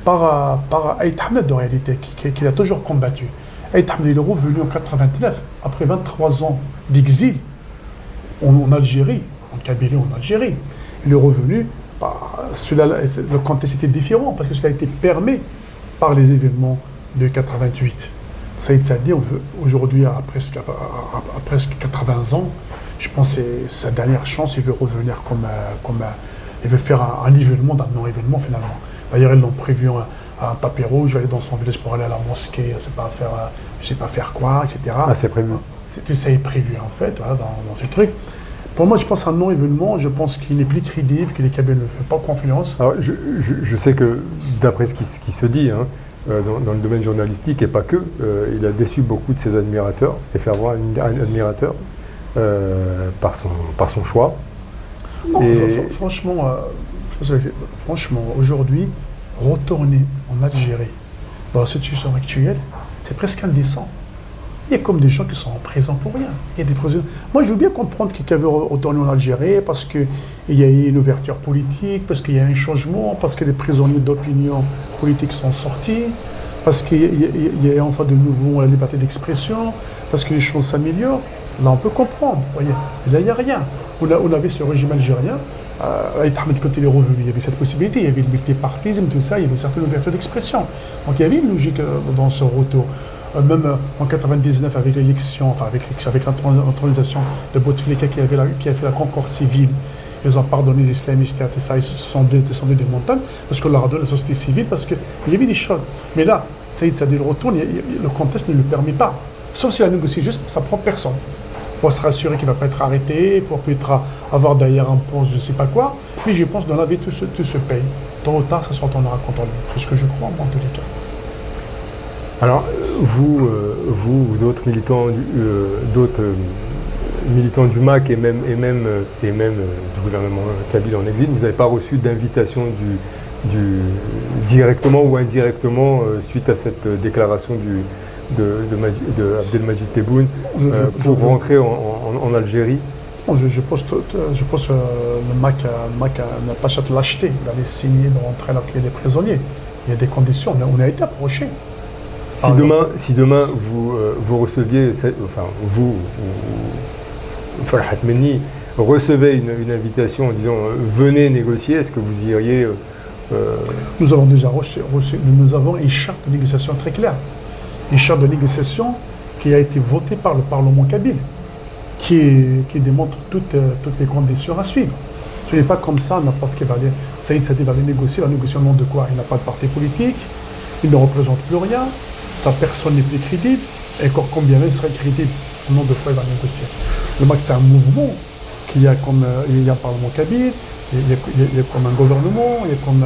par Aït Ahmed, en réalité, qu'il a toujours combattu. Aït Ahmed, il est revenu en 89, après 23 ans d'exil en Algérie, en Kabylie, en Algérie. Il est revenu, le contexte était différent, parce que cela a été permis par les événements de 88. Saïd Saadi, aujourd'hui, à presque 80 ans, je pense que c'est sa dernière chance, il veut revenir il veut faire un nivellement d'un non-événement finalement. D'ailleurs, ils l'ont prévu un tapis rouge, je vais aller dans son village pour aller à la mosquée, je ne sais pas faire quoi, etc. Ah, c'est prévu. Tout ça est prévu en fait, voilà, dans ce truc. Pour moi, je pense un non-événement, je pense qu'il n'est plus crédible, que les Kabyles ne font pas confiance. Alors, je sais que, d'après ce qui se dit, dans le domaine journalistique, et pas que, il a déçu beaucoup de ses admirateurs, s'est fait avoir un admirateur par son choix. Non, franchement, aujourd'hui, retourner en Algérie, dans la situation actuelle, c'est presque indécent. Il y a comme des gens qui sont en prison pour rien. Il y a des prisonniers. Moi, je veux bien comprendre qu'ils veulent retourner en Algérie parce qu'il y a eu une ouverture politique, parce qu'il y a un changement, parce que les prisonniers d'opinion politique sont sortis, parce qu'il y a enfin de nouveau la liberté d'expression, parce que les choses s'améliorent. Là, on peut comprendre. Voyez. Et là, il n'y a rien. On avait ce régime algérien. Aït Ahmed, quand il est revenu, il y avait cette possibilité. Il y avait le multipartisme, tout ça. Il y avait une certaine ouverture d'expression. Donc, il y avait une logique dans ce retour. Même en 99, avec l'élection, avec l'intronisation de Bouteflika qui a fait la concorde civile, ils ont pardonné les islamistes et tout ça, ils sont descendus des montagnes, parce qu'on leur a donné la société civile, parce qu'il y avait des choses. Mais là, Saïd Saadi retourne, le contexte ne le permet pas. Sauf s'il a négocié juste pour sa propre personne, pour se rassurer qu'il ne va pas être arrêté, pour peut-être avoir derrière un poste, je ne sais pas quoi. Mais je pense que dans la vie, tout se paye. Tôt ou tard, ça se retournera contre lui. C'est ce que je crois, moi, en tous les cas. Alors, vous ou d'autres militants, militants du MAC et même du gouvernement kabyle en exil, vous n'avez pas reçu d'invitation directement ou indirectement suite à cette déclaration d'Abdelmajid Tebboune pour rentrer en Algérie? Je pense que le MAC n'a pas cette lâcheté d'aller signer, de rentrer alors qu'il y a des prisonniers. Il y a des conditions, on a été approchés. Si demain vous receviez, vous ou Farhat Menni recevez une invitation en disant venez négocier, est-ce que vous iriez Nous avons déjà reçu, nous avons une charte de négociation très claire. Une charte de négociation qui a été votée par le Parlement kabyle, qui démontre toutes les conditions à suivre. Ce n'est pas comme ça, n'importe qui va aller. Saïd Saadi va aller négocier. La négociation, au nom de quoi? Il n'a pas de parti politique, il ne représente plus rien. Sa personne n'est plus crédible, et encore combien même serait crédible, au nom de quoi il va négocier. Le MAC, c'est un mouvement il y a un Parlement kabyle, il y a comme un gouvernement, il y a comme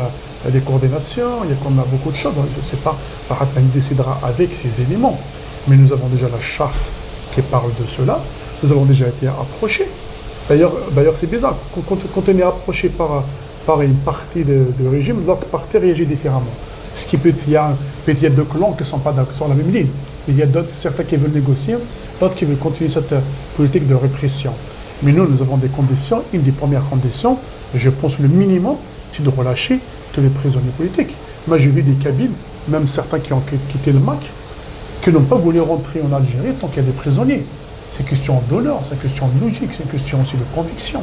des coordinations, il y a comme beaucoup de choses. Je ne sais pas, Farhat Menni décidera avec ces éléments, mais nous avons déjà la charte qui parle de cela, nous avons déjà été approchés. D'ailleurs c'est bizarre, quand on est approché par une partie du régime, l'autre partie réagit différemment. Ce qui il y a deux clans qui ne sont pas sur la même ligne. Il y a certains qui veulent négocier, d'autres qui veulent continuer cette politique de répression. Mais nous avons des conditions. Une des premières conditions, je pense le minimum, c'est de relâcher tous les prisonniers politiques. Moi, j'ai vu des Kabyles, même certains qui ont quitté le MAC, qui n'ont pas voulu rentrer en Algérie tant qu'il y a des prisonniers. C'est une question d'honneur, c'est une question de logique, c'est une question aussi de conviction.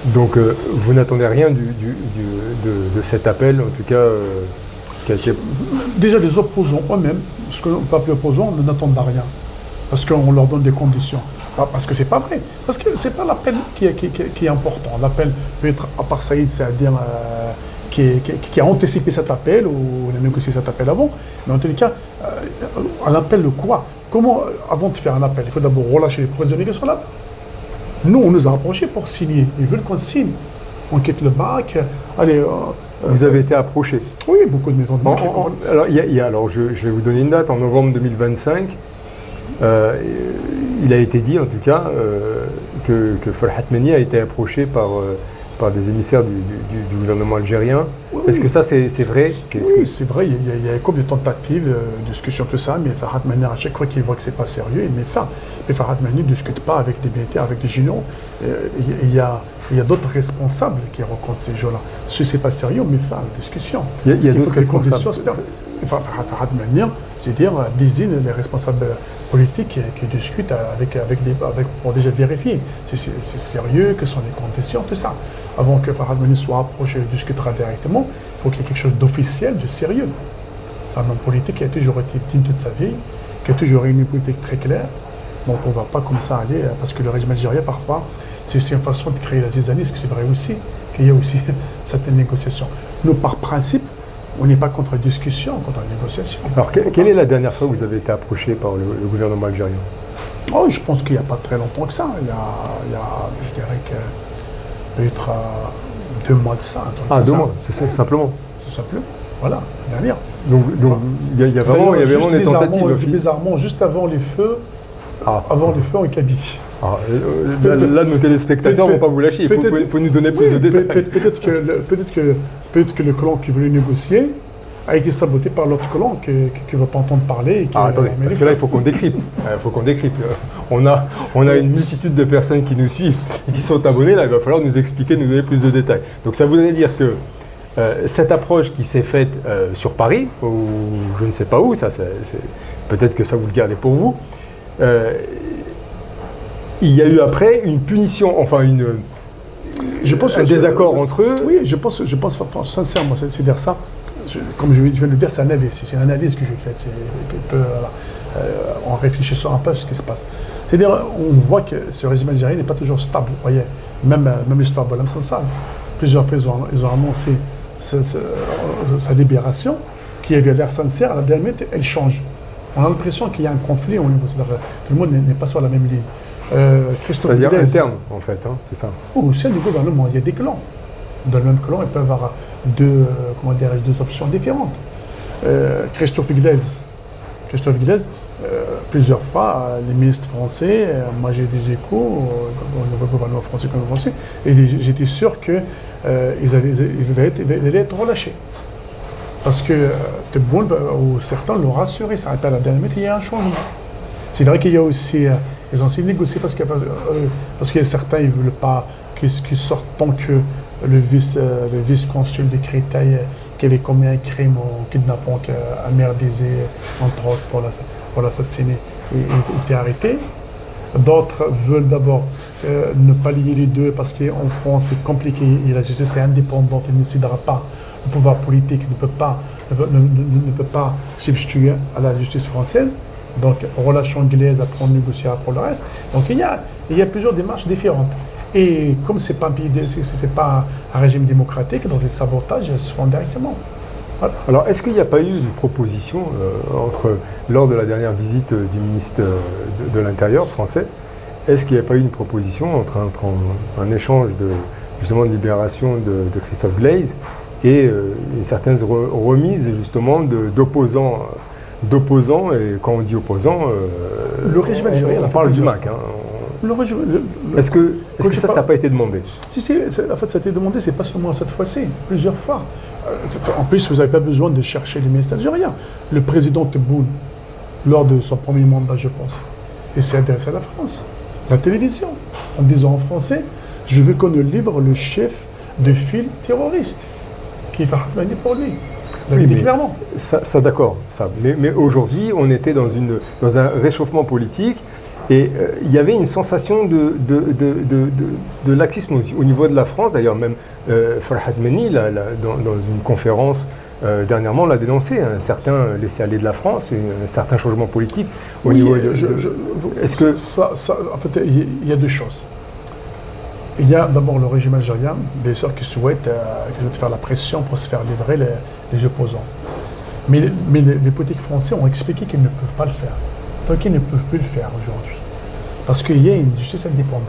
Donc vous n'attendez rien de cet appel, en tout cas Déjà les opposants eux-mêmes, ce qu'on peut appeler opposants, n'attendent rien. Parce qu'on leur donne des conditions. Parce que c'est pas vrai. Parce que c'est pas l'appel qui est important. L'appel peut être, à part Saïd, c'est-à-dire qui a anticipé cet appel ou a négocié cet appel avant. Mais en tous les cas, un appel de quoi? Comment, avant de faire un appel, il faut d'abord relâcher les prisonniers qui sont là. Nous, on nous a approchés pour signer. Ils veulent qu'on signe. On quitte le bac. Allez. Vous avez été approché? Oui, beaucoup de maisons de banque. Alors, je vais vous donner une date. En novembre 2025, Il a été dit en tout cas que Farhat Meni a été approché par des émissaires du gouvernement algérien. Oui, Est-ce que ça c'est vrai? Oui, c'est vrai, il y a comme des tentatives de discussion, tout ça, mais Farhat Meni, à chaque fois qu'il voit que c'est pas sérieux, il met fin. Mais Farhat Meni ne discute pas avec des militaires, avec des généraux. Il y a d'autres responsables qui rencontrent ces gens-là. Si c'est pas sérieux, on met fin à la discussion. Il y a d'autres responsables. Farhat Meni, c'est-à-dire désigne les responsables politiques qui discutent pour déjà vérifier si c'est sérieux, que sont les conditions, tout ça. Avant que Farhat Meni soit approché et discutera directement, il faut qu'il y ait quelque chose d'officiel, de sérieux. C'est un homme politique qui a toujours été digne toute sa vie, qui a toujours eu une politique très claire. Donc on ne va pas comme ça aller, parce que le régime algérien, parfois, c'est une façon de créer la zizanie, ce qui c'est vrai aussi, qu'il y a aussi certaines négociations. Nous, par principe, on n'est pas contre la discussion, contre la négociation. Alors, quelle est la dernière fois que vous avez été approché par le gouvernement algérien? Oh, je pense qu'il n'y a pas très longtemps que ça. Il y a je dirais que peut-être 2 mois de ça. 2 mois, c'est simplement. C'est simplement, voilà, la dernière. Donc il y a vraiment des tentatives. Bizarrement, juste avant les feux, en Kabylie. Là, nos téléspectateurs ne vont pas vous lâcher, il faut nous donner plus de détails. Peut-être que le clan qui voulait négocier a été saboté par l'autre clan qui ne veut pas entendre parler. Attendez, parce que là, il faut qu'on décrypte. On a une multitude de personnes qui nous suivent et qui sont abonnées. Là, il va falloir nous expliquer, nous donner plus de détails. Donc ça voudrait dire que cette approche qui s'est faite sur Paris, ou je ne sais pas où, peut-être que ça vous le gardez pour vous, il y a eu après une punition, enfin un désaccord entre eux. Oui, je pense sincèrement, c'est dire ça. Comme je viens de le dire, c'est une analyse que je fais. En réfléchissant un peu à ce qui se passe. C'est-à-dire, on voit que ce régime algérien n'est pas toujours stable. Vous voyez, même l'histoire de Bolam Sansal. Plusieurs fois, ils ont annoncé sa libération, qui avait l'air sincère. À la dernière minute, elle change. On a l'impression qu'il y a un conflit au niveau. Tout le monde n'est pas sur la même ligne. C'est-à-dire interne, en fait, c'est ça. Au sein du gouvernement, il y a des clans. Dans le même clan, ils peuvent avoir deux options différentes. Christophe Glaise, plusieurs fois, les ministres français, moi j'ai des échos au nouveau gouvernement français comme français, et j'étais sûr qu'ils allaient être relâchés. Parce que Tebboune, ou certains l'ont rassuré, ça rappelle à la dernière minute, il y a un changement. C'est vrai qu'il y a aussi, ils ont essayé de négocier parce qu'il y a certains, ils ne veulent pas qu'ils sortent tant que le vice-consul de Créteil qui avait commis un crime en kidnappant Amer Dizé, entre autres, pour l'assassiner, était arrêté. D'autres veulent d'abord ne pas lier les deux parce qu'en France c'est compliqué et la justice est indépendante, elle ne décidera pas. Le pouvoir politique ne peut pas substituer à la justice française. Donc, relation anglaise, après on négociera pour le reste. Donc, il y a plusieurs démarches différentes. Et comme ce n'est pas un pays, c'est pas un régime démocratique, donc les sabotages se font directement. Voilà. Alors, est-ce qu'il n'y a pas eu une proposition lors de la dernière visite du ministre de l'Intérieur français, est-ce qu'il n'y a pas eu une proposition entre un échange justement de libération de Christophe Glaise et certaines remises justement d'opposants, et quand on dit opposants, le régime algérien, on parle du MAC. Est-ce que ça n'a pas été demandé? Si, en fait, ça a été demandé, c'est pas seulement cette fois-ci, plusieurs fois. En plus, vous n'avez pas besoin de chercher les ministres algériens. Le président Tebboune, lors de son premier mandat, je pense, il s'est adressé à la France, la télévision, en disant en français, je veux qu'on nous livre le chef de file terroriste, qui est Farhat Meni pour lui. Oui, clairement. Ça d'accord. Mais aujourd'hui, on était dans un réchauffement politique et il y avait une sensation de laxisme au niveau de la France. D'ailleurs, même Farhat Meni, dans une conférence dernièrement, l'a dénoncé. Un certain laisser-aller de la France, un certain changement politique au niveau de... Est-ce que en fait, il y a deux choses. Il y a d'abord le régime algérien, bien sûr, qui souhaite faire la pression pour se faire livrer les opposants. Mais les politiques français ont expliqué qu'ils ne peuvent pas le faire. Donc ils ne peuvent plus le faire aujourd'hui. Parce qu'il y a une justice indépendante.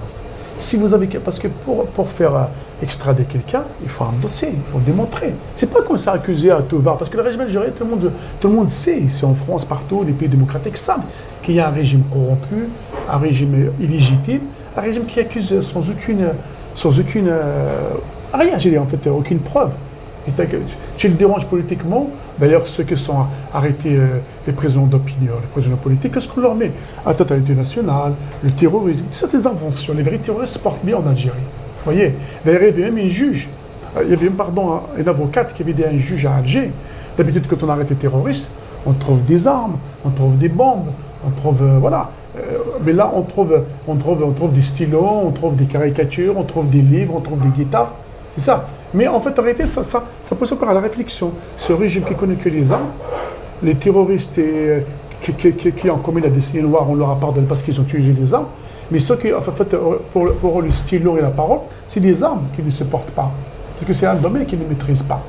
Si vous avez, parce que pour faire extrader quelqu'un, il faut un dossier, il faut démontrer. C'est pas qu'on s'est accusé à tout va, parce que le régime algérien, tout le monde sait, ici en France, partout, les pays démocratiques savent qu'il y a un régime corrompu, un régime illégitime, un régime qui accuse sans aucune rien, j'ai dit en fait, aucune preuve. Tu le déranges politiquement. D'ailleurs, ceux qui sont arrêtés, les prisonniers d'opinion, les prisonniers politiques, qu'est-ce qu'on leur met? La totalité nationale, le terrorisme, toutes ces inventions. Les vrais terroristes se portent bien en Algérie. Vous voyez? D'ailleurs, il y avait même un juge, il y avait même, une avocate qui avait dit à un juge à Alger. D'habitude, quand on arrête les terroristes, on trouve des armes, on trouve des bombes, on trouve, voilà. Mais là, on trouve des stylos, on trouve des caricatures, on trouve des livres, on trouve des guitares. C'est ça. Mais en fait, en réalité, ça pousse encore à la réflexion. Ce régime qui connaît que les armes, les terroristes qui ont commis la décennie noire, on leur a pardonné parce qu'ils ont utilisé des armes. Mais ceux qui, en fait, pour le stylo et la parole, c'est des armes qui ne se portent pas. Parce que c'est un domaine qu'ils ne maîtrisent pas.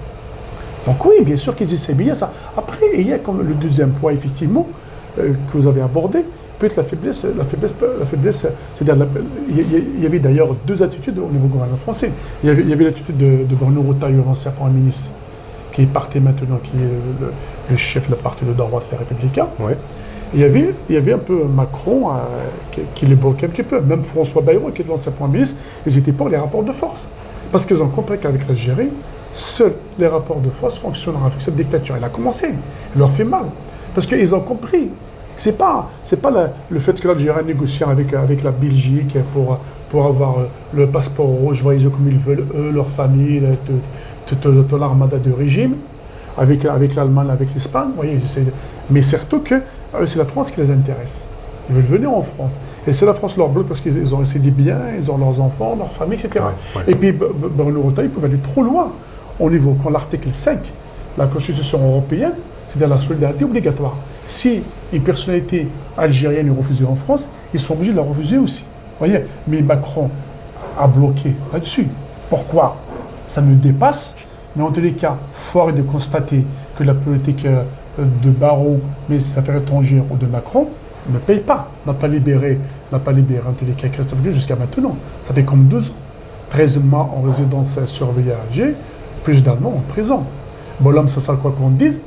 Donc oui, bien sûr qu'ils essaient bien ça. Après, il y a comme le deuxième point, effectivement, que vous avez abordé. Peut-être la faiblesse, c'est-à-dire, il y avait d'ailleurs deux attitudes au niveau gouvernement français. Il y avait l'attitude de Bruno Retailleau, l'ancien Premier ministre, qui est parti maintenant, qui est le chef de la parti de droite, les Républicains. Ouais. Il y avait un peu Macron qui les bloquait un petit peu. Même François Bayrou, qui est l'ancien Premier ministre, ils étaient pour les rapports de force. Parce qu'ils ont compris qu'avec l'Algérie, seuls les rapports de force fonctionneront avec cette dictature. Elle a commencé, elle leur fait mal. Parce qu'ils ont compris. C'est pas le fait que l'Algérie négocie avec la Belgique pour avoir le passeport rouge, voyager comme ils veulent, eux, leur famille, toute l'armada de régime, avec l'Allemagne, avec l'Espagne. Voyez, mais surtout que c'est la France qui les intéresse. Ils veulent venir en France. Et c'est la France leur bloque parce qu'ils ont assez des biens, ils ont leurs enfants, leur famille, etc. Ouais. Et puis, Bruno Retailleau, ils peuvent aller trop loin. Au niveau, quand l'article 5, la Constitution européenne, c'est-à-dire la solidarité obligatoire. Si une personnalité algérienne est refusée en France, ils sont obligés de la refuser aussi. Voyez. Mais Macron a bloqué là-dessus. Pourquoi? Ça me dépasse. Mais en tous les cas, fort est de constater que la politique de Barrot, mais des Affaires étrangères ou de Macron, ne paye pas, n'a pas libéré en tous les cas Christophe Guy jusqu'à maintenant. Ça fait comme 2 ans. 13 mois en résidence surveillée à Alger, plus d'un an en prison. Bon, l'homme, ça quoi qu'on dise,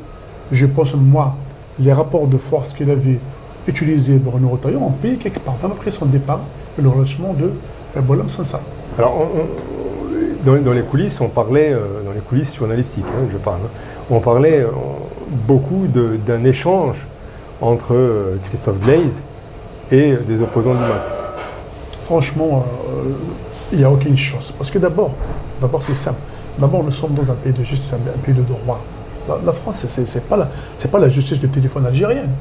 je pense, moi, les rapports de force qu'il avait utilisés Bruno Retailleau ont payé quelque part, même après son départ, et le relâchement de Bolam Sansa. Alors, dans les coulisses, on parlait, dans les coulisses journalistiques, je parle, on parlait beaucoup d'un échange entre Christophe Glaise et des opposants du MAC. Franchement, il n'y a aucune chance. Parce que d'abord, c'est simple. D'abord, nous sommes dans un pays de justice, un pays de droit. La France, c'est pas la justice de téléphone algérienne.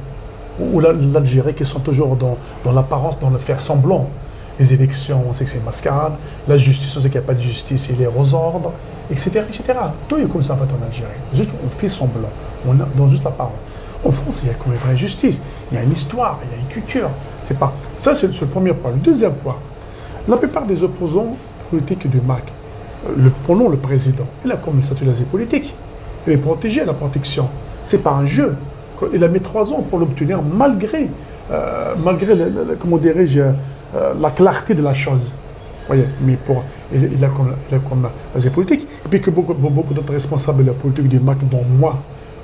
Ou l'Algérie qui sont toujours dans l'apparence, dans le faire semblant. Les élections, on sait que c'est mascarade. La justice, on sait qu'il n'y a pas de justice, il est aux ordres, etc., etc. Tout est comme ça en fait en Algérie. Juste, on fait semblant. On a dans juste l'apparence. En France, il y a quand même une vraie justice. Il y a une histoire, il y a une culture. Ça, c'est le premier point. Le deuxième point, la plupart des opposants politiques du MAC, prenons le président, il a comme une statut d'asile politique. Il est protégé à la protection. C'est pas un jeu. Il a mis 3 ans pour l'obtenir malgré comment dirais-je, la clarté de la chose. Voyez, mais il a comme asile politique. Et puis que beaucoup d'autres responsables de la politique du MAC, dont moi,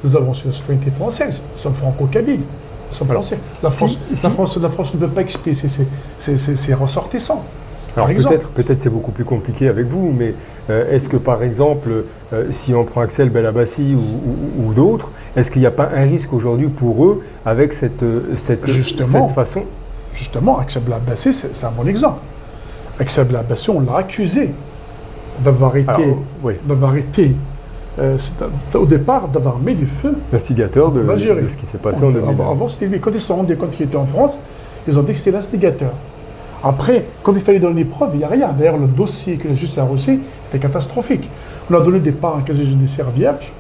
nous avons sur la citoyenneté française. Nous sommes franco-kabyles. Nous sommes français. La France ne peut pas expliquer ses ressortissants. Alors peut-être c'est beaucoup plus compliqué avec vous, mais est-ce que par exemple, si on prend Axel Belabassi ou d'autres, est-ce qu'il n'y a pas un risque aujourd'hui pour eux avec cette façon? Justement, Axel Belabassi, c'est un bon exemple. Axel Belabassi, on l'a accusé d'avoir été au départ, d'avoir mis du feu. L'instigateur de ce qui s'est passé en 2020. Avant, c'était lui. Quand ils se sont rendus compte qu'il était en France, ils ont dit que c'était l'instigateur. Après, quand il fallait donner des preuves, il n'y a rien. D'ailleurs, le dossier que la justice a reçu était catastrophique. On a donné des parts à un casier judiciaire vierge.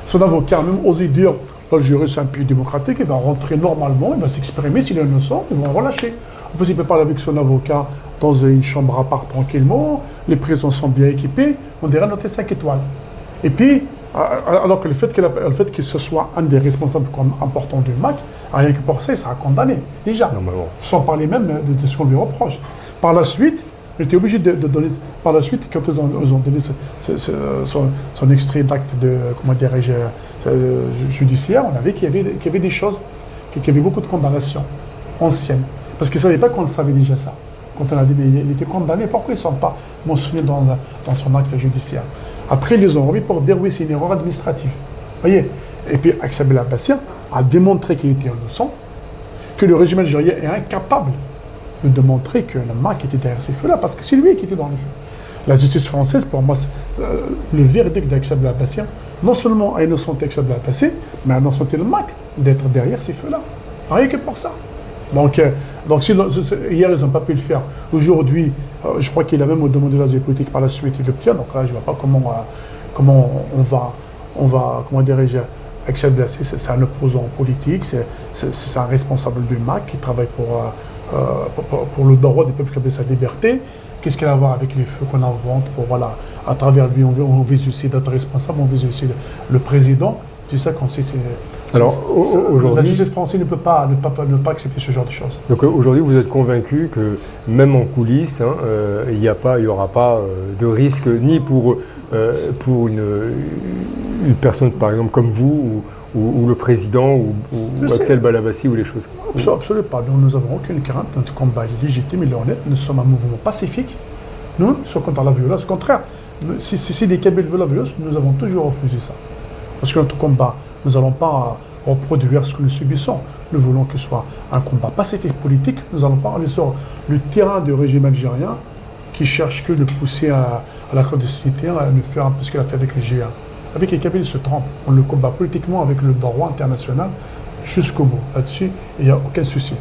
Son avocat a même osé dire l'Algérie, c'est un pays démocratique, il va rentrer normalement, il va s'exprimer s'il est innocent, ils vont le relâcher. En plus, il peut parler avec son avocat dans une chambre à part tranquillement, les prisons sont bien équipées, on dirait noter 5 étoiles. Et puis, alors que le fait que ce soit un des responsables importants du MAC, rien que pour ça, il sera condamné, déjà. Normalement. Sans parler même de ce qu'on lui reproche. Par la suite, Il était obligé de donner, par la suite, quand ils ont donné son extrait d'acte de, comment dirais-je, judiciaire, on a vu qu'il y avait des choses, qu'il y avait beaucoup de condamnations anciennes. Parce qu'ils ne savaient pas qu'on le savait déjà ça. Quand on a dit, mais il était condamné, pourquoi ils ne sont pas mentionnés dans son acte judiciaire? Après, ils les ont remis pour dire, oui, c'est une erreur administrative. Vous voyez? Et puis, Aksel Belabassia a démontré qu'il était innocent, que le régime algérien est incapable de démontrer que le MAC était derrière ces feux-là, parce que c'est lui qui était dans les feux. La justice française, pour moi, le verdict d'Aksel Belabassia, non seulement a innocenté Aksel Belabassia, mais a innocenté le MAC d'être derrière ces feux-là. Rien que pour ça. Donc hier, ils n'ont pas pu le faire. Aujourd'hui, je crois qu'il a même demandé la politique par la suite, il l'obtient. Donc là, je ne vois pas comment on va comment dirais-je, Aksel Belabassia, c'est un opposant politique, c'est un responsable du MAC qui travaille pour le droit des peuples qui ont sa liberté. Qu'est-ce qu'il a à voir avec les feux qu'on invente pour, voilà, à travers lui, on vise aussi d'être responsable, on vise aussi le président. C'est ça qu'on sait. Alors, aujourd'hui, la justice française ne peut pas accepter ce genre de choses. Donc aujourd'hui, vous êtes convaincu que même en coulisses, il n'y aura pas de risque ni pour une personne, par exemple, comme vous, ou le président, ou Aksel Belabassia, ou les choses. Absolument pas. Nous n'avons aucune crainte. Notre combat est légitime, il est honnête. Nous sommes un mouvement pacifique. Nous sommes contre la violence. Au contraire, si des Kabyles veulent la violence, nous avons toujours refusé ça. Parce que notre combat, nous n'allons pas reproduire ce que nous subissons. Nous voulons que ce soit un combat pacifique politique. Nous n'allons pas aller sur le terrain du régime algérien qui cherche que de pousser à la clandestinité, à nous faire un peu ce qu'il a fait avec les GA. Avec les Kabyles, il se trompe. On le combat politiquement avec le droit international jusqu'au bout. Là-dessus, il n'y a aucun souci.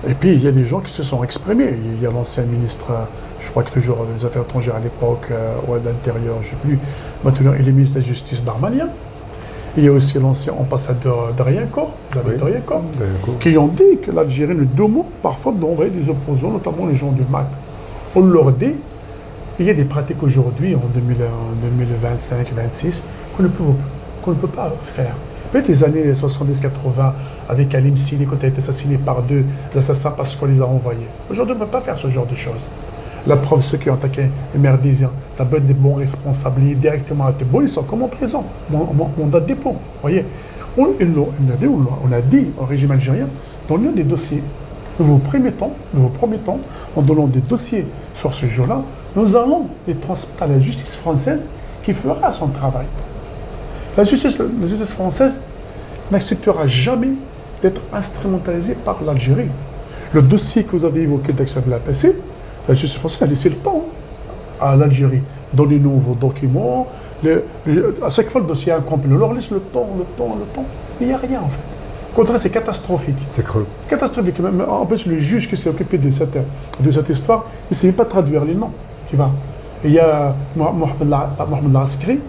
Et puis, il y a des gens qui se sont exprimés. Il y a l'ancien ministre, je crois que toujours des Affaires étrangères à l'époque, ou de l'Intérieur, je ne sais plus. Maintenant, il est ministre de la Justice d'Armania. Il y a aussi l'ancien ambassadeur d'Arienco, qui ont dit que l'Algérie ne demande parfois d'envoyer des opposants, notamment les gens du MAC. On leur dit, il y a des pratiques aujourd'hui, en 2025-26, qu'on ne peut pas faire. Peut-être les années 70-80, avec Alim Sini, quand il a été assassiné par deux assassins parce qu'on les a envoyés. Aujourd'hui, on ne peut pas faire ce genre de choses. La preuve, ceux qui ont attaqué les Merdisiens, ça peut être des bons responsables liés directement à Tebbo, ils sont comme en prison, mandat de dépôt. Vous voyez, on a dit au régime algérien, donnez des dossiers. Nous vous promettons, en donnant des dossiers sur ce jour-là, nous allons les transmettre à la justice française qui fera son travail. La justice française n'acceptera jamais d'être instrumentalisée par l'Algérie. Le dossier que vous avez évoqué d'Aksel Belabassia, la justice française a laissé le temps à l'Algérie. Donnez-nous vos documents. À chaque fois, le dossier est incomplet. On leur laisse le temps. Il n'y a rien, en fait. Au contraire, c'est catastrophique. C'est creux. Catastrophique. Même, en plus, le juge qui s'est occupé de cette histoire, il ne sait même pas traduire les noms. Tu vois. Et il y a Mohamed Laskri,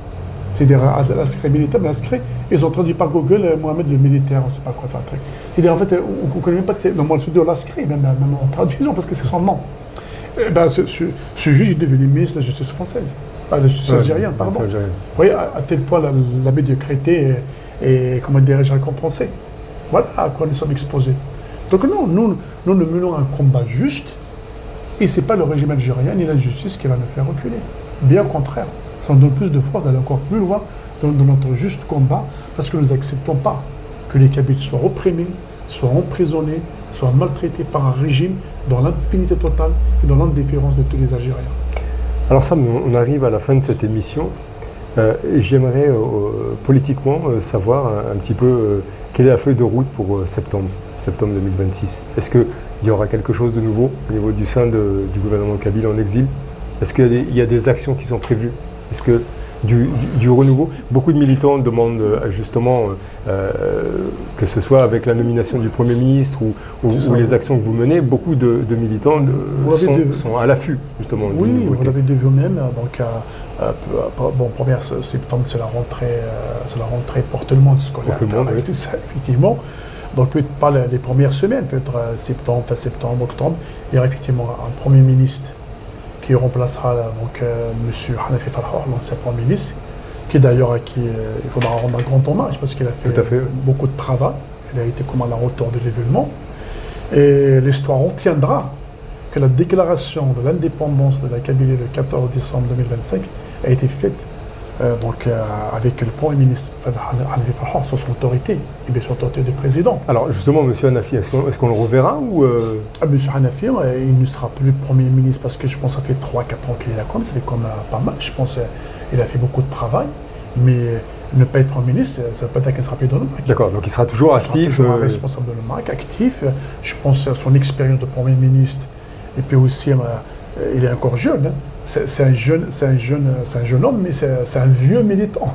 c'est-à-dire l'askri militaire, mais l'askri, ils ont traduit par Google Mohamed le militaire, on ne sait pas quoi, c'est un truc. C'est-à-dire, en fait, on ne connaît même pas que c'est. Non, moi, je dis l'askri, même en traduisant, parce que c'est son nom. Eh ben, ce juge est devenu ministre de la justice française. La justice algérienne, pardon. Vous voyez, à tel point la médiocrité est comment dirais-je, récompensée. Voilà à quoi nous sommes exposés. Donc non, nous menons un combat juste, et ce n'est pas le régime algérien ni la justice qui va nous faire reculer. Bien au contraire, ça nous donne plus de force d'aller encore plus loin dans notre juste combat, parce que nous n'acceptons pas que les Kabyles soient opprimés, soient emprisonnés, soient maltraités par un régime dans l'impunité totale et dans l'indifférence de tous les Algériens. Alors Sam, on arrive à la fin de cette émission. J'aimerais politiquement savoir un petit peu quelle est la feuille de route pour septembre 2026. Est-ce qu'il y aura quelque chose de nouveau au niveau du sein du gouvernement kabyle en exil? Est-ce qu'il y a des actions qui sont prévues? Est-ce que du renouveau? Beaucoup de militants demandent justement que ce soit avec la nomination du Premier ministre ou les actions que vous menez, beaucoup de militants sont à l'affût justement. Oui, vous l'avez dit vous-même. Donc, 1er septembre, c'est la rentrée pour tout le monde scolaire, oui. Tout ça, effectivement. Donc peut-être pas les premières semaines, peut-être septembre, fin septembre, octobre, il y aura effectivement un Premier ministre qui remplacera donc M. Hanafi Farah, l'ancien Premier ministre, qui d'ailleurs il faudra rendre un grand hommage parce qu'il a fait beaucoup de travail. Il a été comme à la hauteur de l'événement. Et l'histoire retiendra que la déclaration de l'indépendance de la Kabylie le 14 décembre 2025 a été faite avec le Premier ministre Halifi Farha sur son autorité, et bien sur l'autorité du président. Alors justement, M. Hanafi, est-ce qu'on le reverra ou M. Hanafi, il ne sera plus Premier ministre parce que je pense que ça fait 3-4 ans qu'il est là, ça fait comme pas mal, je pense qu'il a fait beaucoup de travail, mais ne pas être Premier ministre, ça ne veut pas dire qu'il sera plus dans le MAC. D'accord, donc il sera toujours actif. Il sera toujours responsable de le MAC, actif, je pense à son expérience de Premier ministre, et puis aussi, il est encore jeune, hein. C'est un jeune homme, mais c'est un vieux militant.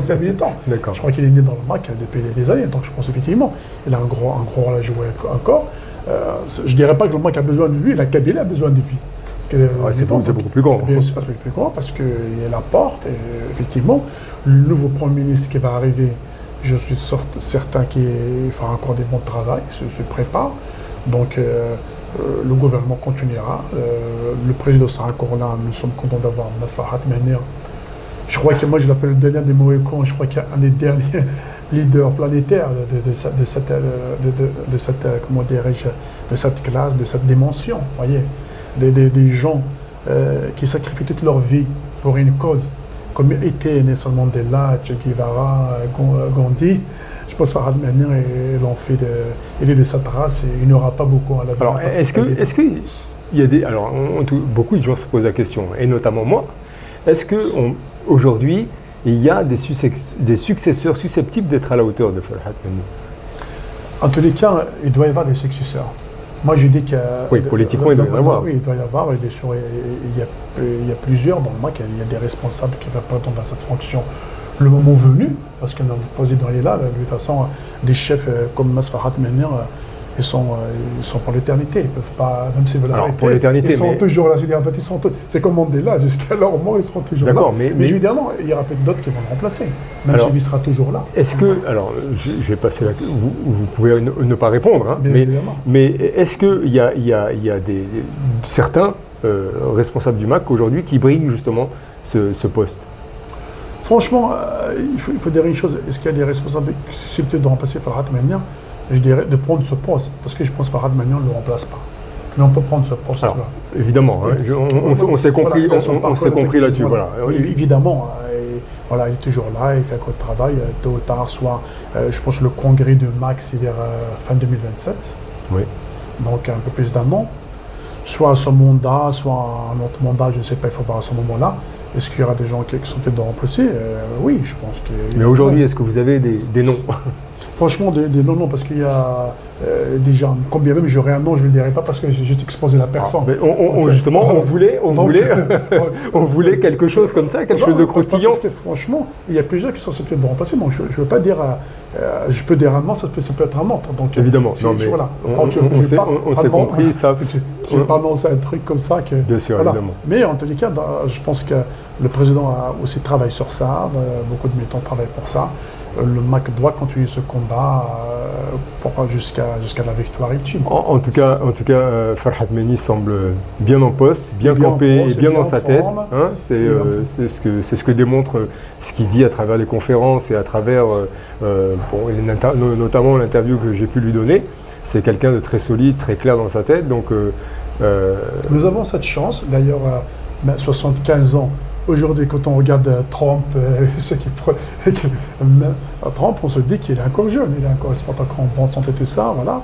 C'est un militant. D'accord. Je crois qu'il est né dans le MAC depuis des années, donc je pense effectivement qu'il a un gros rôle à jouer encore. Je ne dirais pas que le MAC a besoin de lui, la Kabylie a besoin de lui. C'est beaucoup plus grand. Bien sûr, c'est beaucoup plus grand parce qu'il apporte, effectivement, le nouveau Premier ministre qui va arriver, je suis certain qu'il fera encore des bons travail, se prépare. Donc, le gouvernement continuera. Le président sera encore là. Nous sommes contents d'avoir Masfahat Menir. Je crois que moi, je l'appelle le dernier des Mohicans. Je crois qu'il y a un des derniers leaders planétaires de cette classe, de cette dimension. Voyez, des gens qui sacrifient toute leur vie pour une cause, comme était Nelson Mandela, Che Guevara, Gandhi. Je pense que Farhad Menir il est de cette race et il n'aura pas beaucoup à l'avenir. Alors, est-ce qu'il y a des... Alors, beaucoup de gens se posent la question, et notamment moi. Est-ce qu'aujourd'hui, il y a des successeurs susceptibles d'être à la hauteur de Farhad Menir? En tous les cas, il doit y avoir des successeurs. Moi, je dis qu'il y a... Oui, politiquement, il doit y en avoir. Oui, il doit y avoir. Il y a plusieurs dans le MAC. Il y a des responsables qui vont prétendre à cette fonction le moment venu, parce que le président est là. De toute façon, des chefs comme Masfahat Menir, ils sont pour l'éternité. Ils ne peuvent pas, même s'ils veulent arrêter, pour l'éternité, ils sont toujours là. C'est comme Mandela, jusqu'à leur mort, ils seront toujours là. D'accord, mais évidemment, il y aura peut-être d'autres qui vont le remplacer, même s'il sera toujours là. Est-ce que, alors, je vais passer là, vous pouvez ne pas répondre, hein, mais est-ce qu'il y a certains responsables du MAC aujourd'hui qui briguent justement ce poste? Franchement, il faut dire une chose. Est-ce qu'il y a des responsables susceptibles de remplacer Farhad Menir? Je dirais de prendre ce poste, parce que je pense que Farhad Menir ne le remplace pas. Mais on peut prendre ce poste-là. Évidemment, hein, on s'est compris, là-dessus. Voilà. Évidemment, il est toujours là, il fait un coup de travail. Tôt ou tard, soit, je pense que le congrès de MAC, c'est vers fin 2027. Oui. Donc un peu plus d'un an. Soit à ce mandat, soit un autre mandat, je ne sais pas, il faut voir à ce moment-là. Est-ce qu'il y aura des gens qui sont peut-être de remplacer? Oui, je pense que... Mais aujourd'hui, est-ce que vous avez des noms? Franchement, des noms, parce qu'il y a déjà, combien même j'aurais un nom, je ne le dirai pas parce que j'ai juste exposé la personne. Justement, on voulait quelque chose comme ça, quelque chose de croustillant. Parce que franchement, il y a plusieurs qui sont susceptibles de remplacer. Donc je ne veux pas dire, je peux dire un nom, ça peut être un autre. Donc, évidemment, non, mais voilà. On s'est compris ça. Je ne vais pas annoncer un truc comme ça. Bien sûr, voilà. évidemment. Mais en tous les cas, je pense que le président a aussi travaillé sur ça, beaucoup de militants travaillent pour ça. Le MAC doit continuer ce combat jusqu'à la victoire ultime. En tout cas, Farhad Menir semble bien en poste, bien campé et bien dans sa tête. Hein, c'est ce que démontre ce qu'il dit à travers les conférences et à travers, notamment l'interview que j'ai pu lui donner. C'est quelqu'un de très solide, très clair dans sa tête. Donc, nous avons cette chance, d'ailleurs, 75 ans. Aujourd'hui, quand on regarde Trump, Trump, on se dit qu'il est encore jeune, il est encore en bonne santé, tout ça, voilà.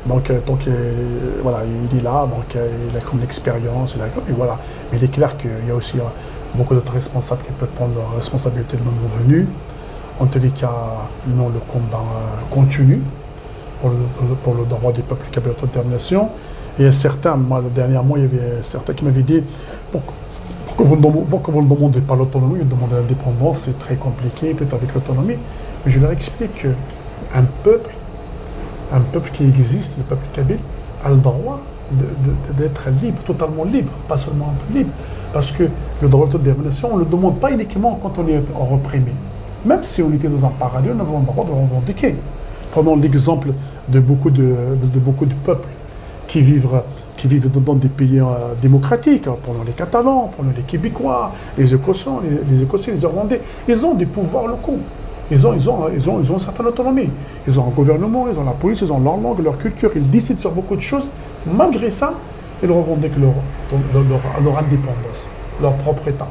Donc voilà, il est là, donc il a comme l'expérience, et voilà. Mais il est clair qu'il y a aussi beaucoup d'autres responsables qui peuvent prendre leur responsabilité le moment venu. En tous les cas, nous, le combat continue pour le droit des peuples qui ont l'autodétermination. Et certains, moi, dernièrement, il y avait certains qui m'avaient dit pourquoi vous ne demandez pas l'autonomie, vous demandez l'indépendance, c'est très compliqué, peut-être avec l'autonomie. Mais je leur explique qu'un peuple qui existe, le peuple kabyle, a le droit d'être libre, totalement libre, pas seulement un peu libre. Parce que le droit d'autodétermination, on ne le demande pas uniquement quand on est reprimé. Même si on était dans un paradis, on avait le droit de le revendiquer. Prenons l'exemple de beaucoup de peuples qui vivent dans des pays démocratiques, prenons les Catalans, prenons les Québécois, les Écossais, les Irlandais. Ils ont des pouvoirs locaux. Ils ont une certaine autonomie. Ils ont un gouvernement, ils ont la police, ils ont leur langue, leur culture. Ils décident sur beaucoup de choses. Malgré ça, ils revendiquent leur indépendance, leur propre État.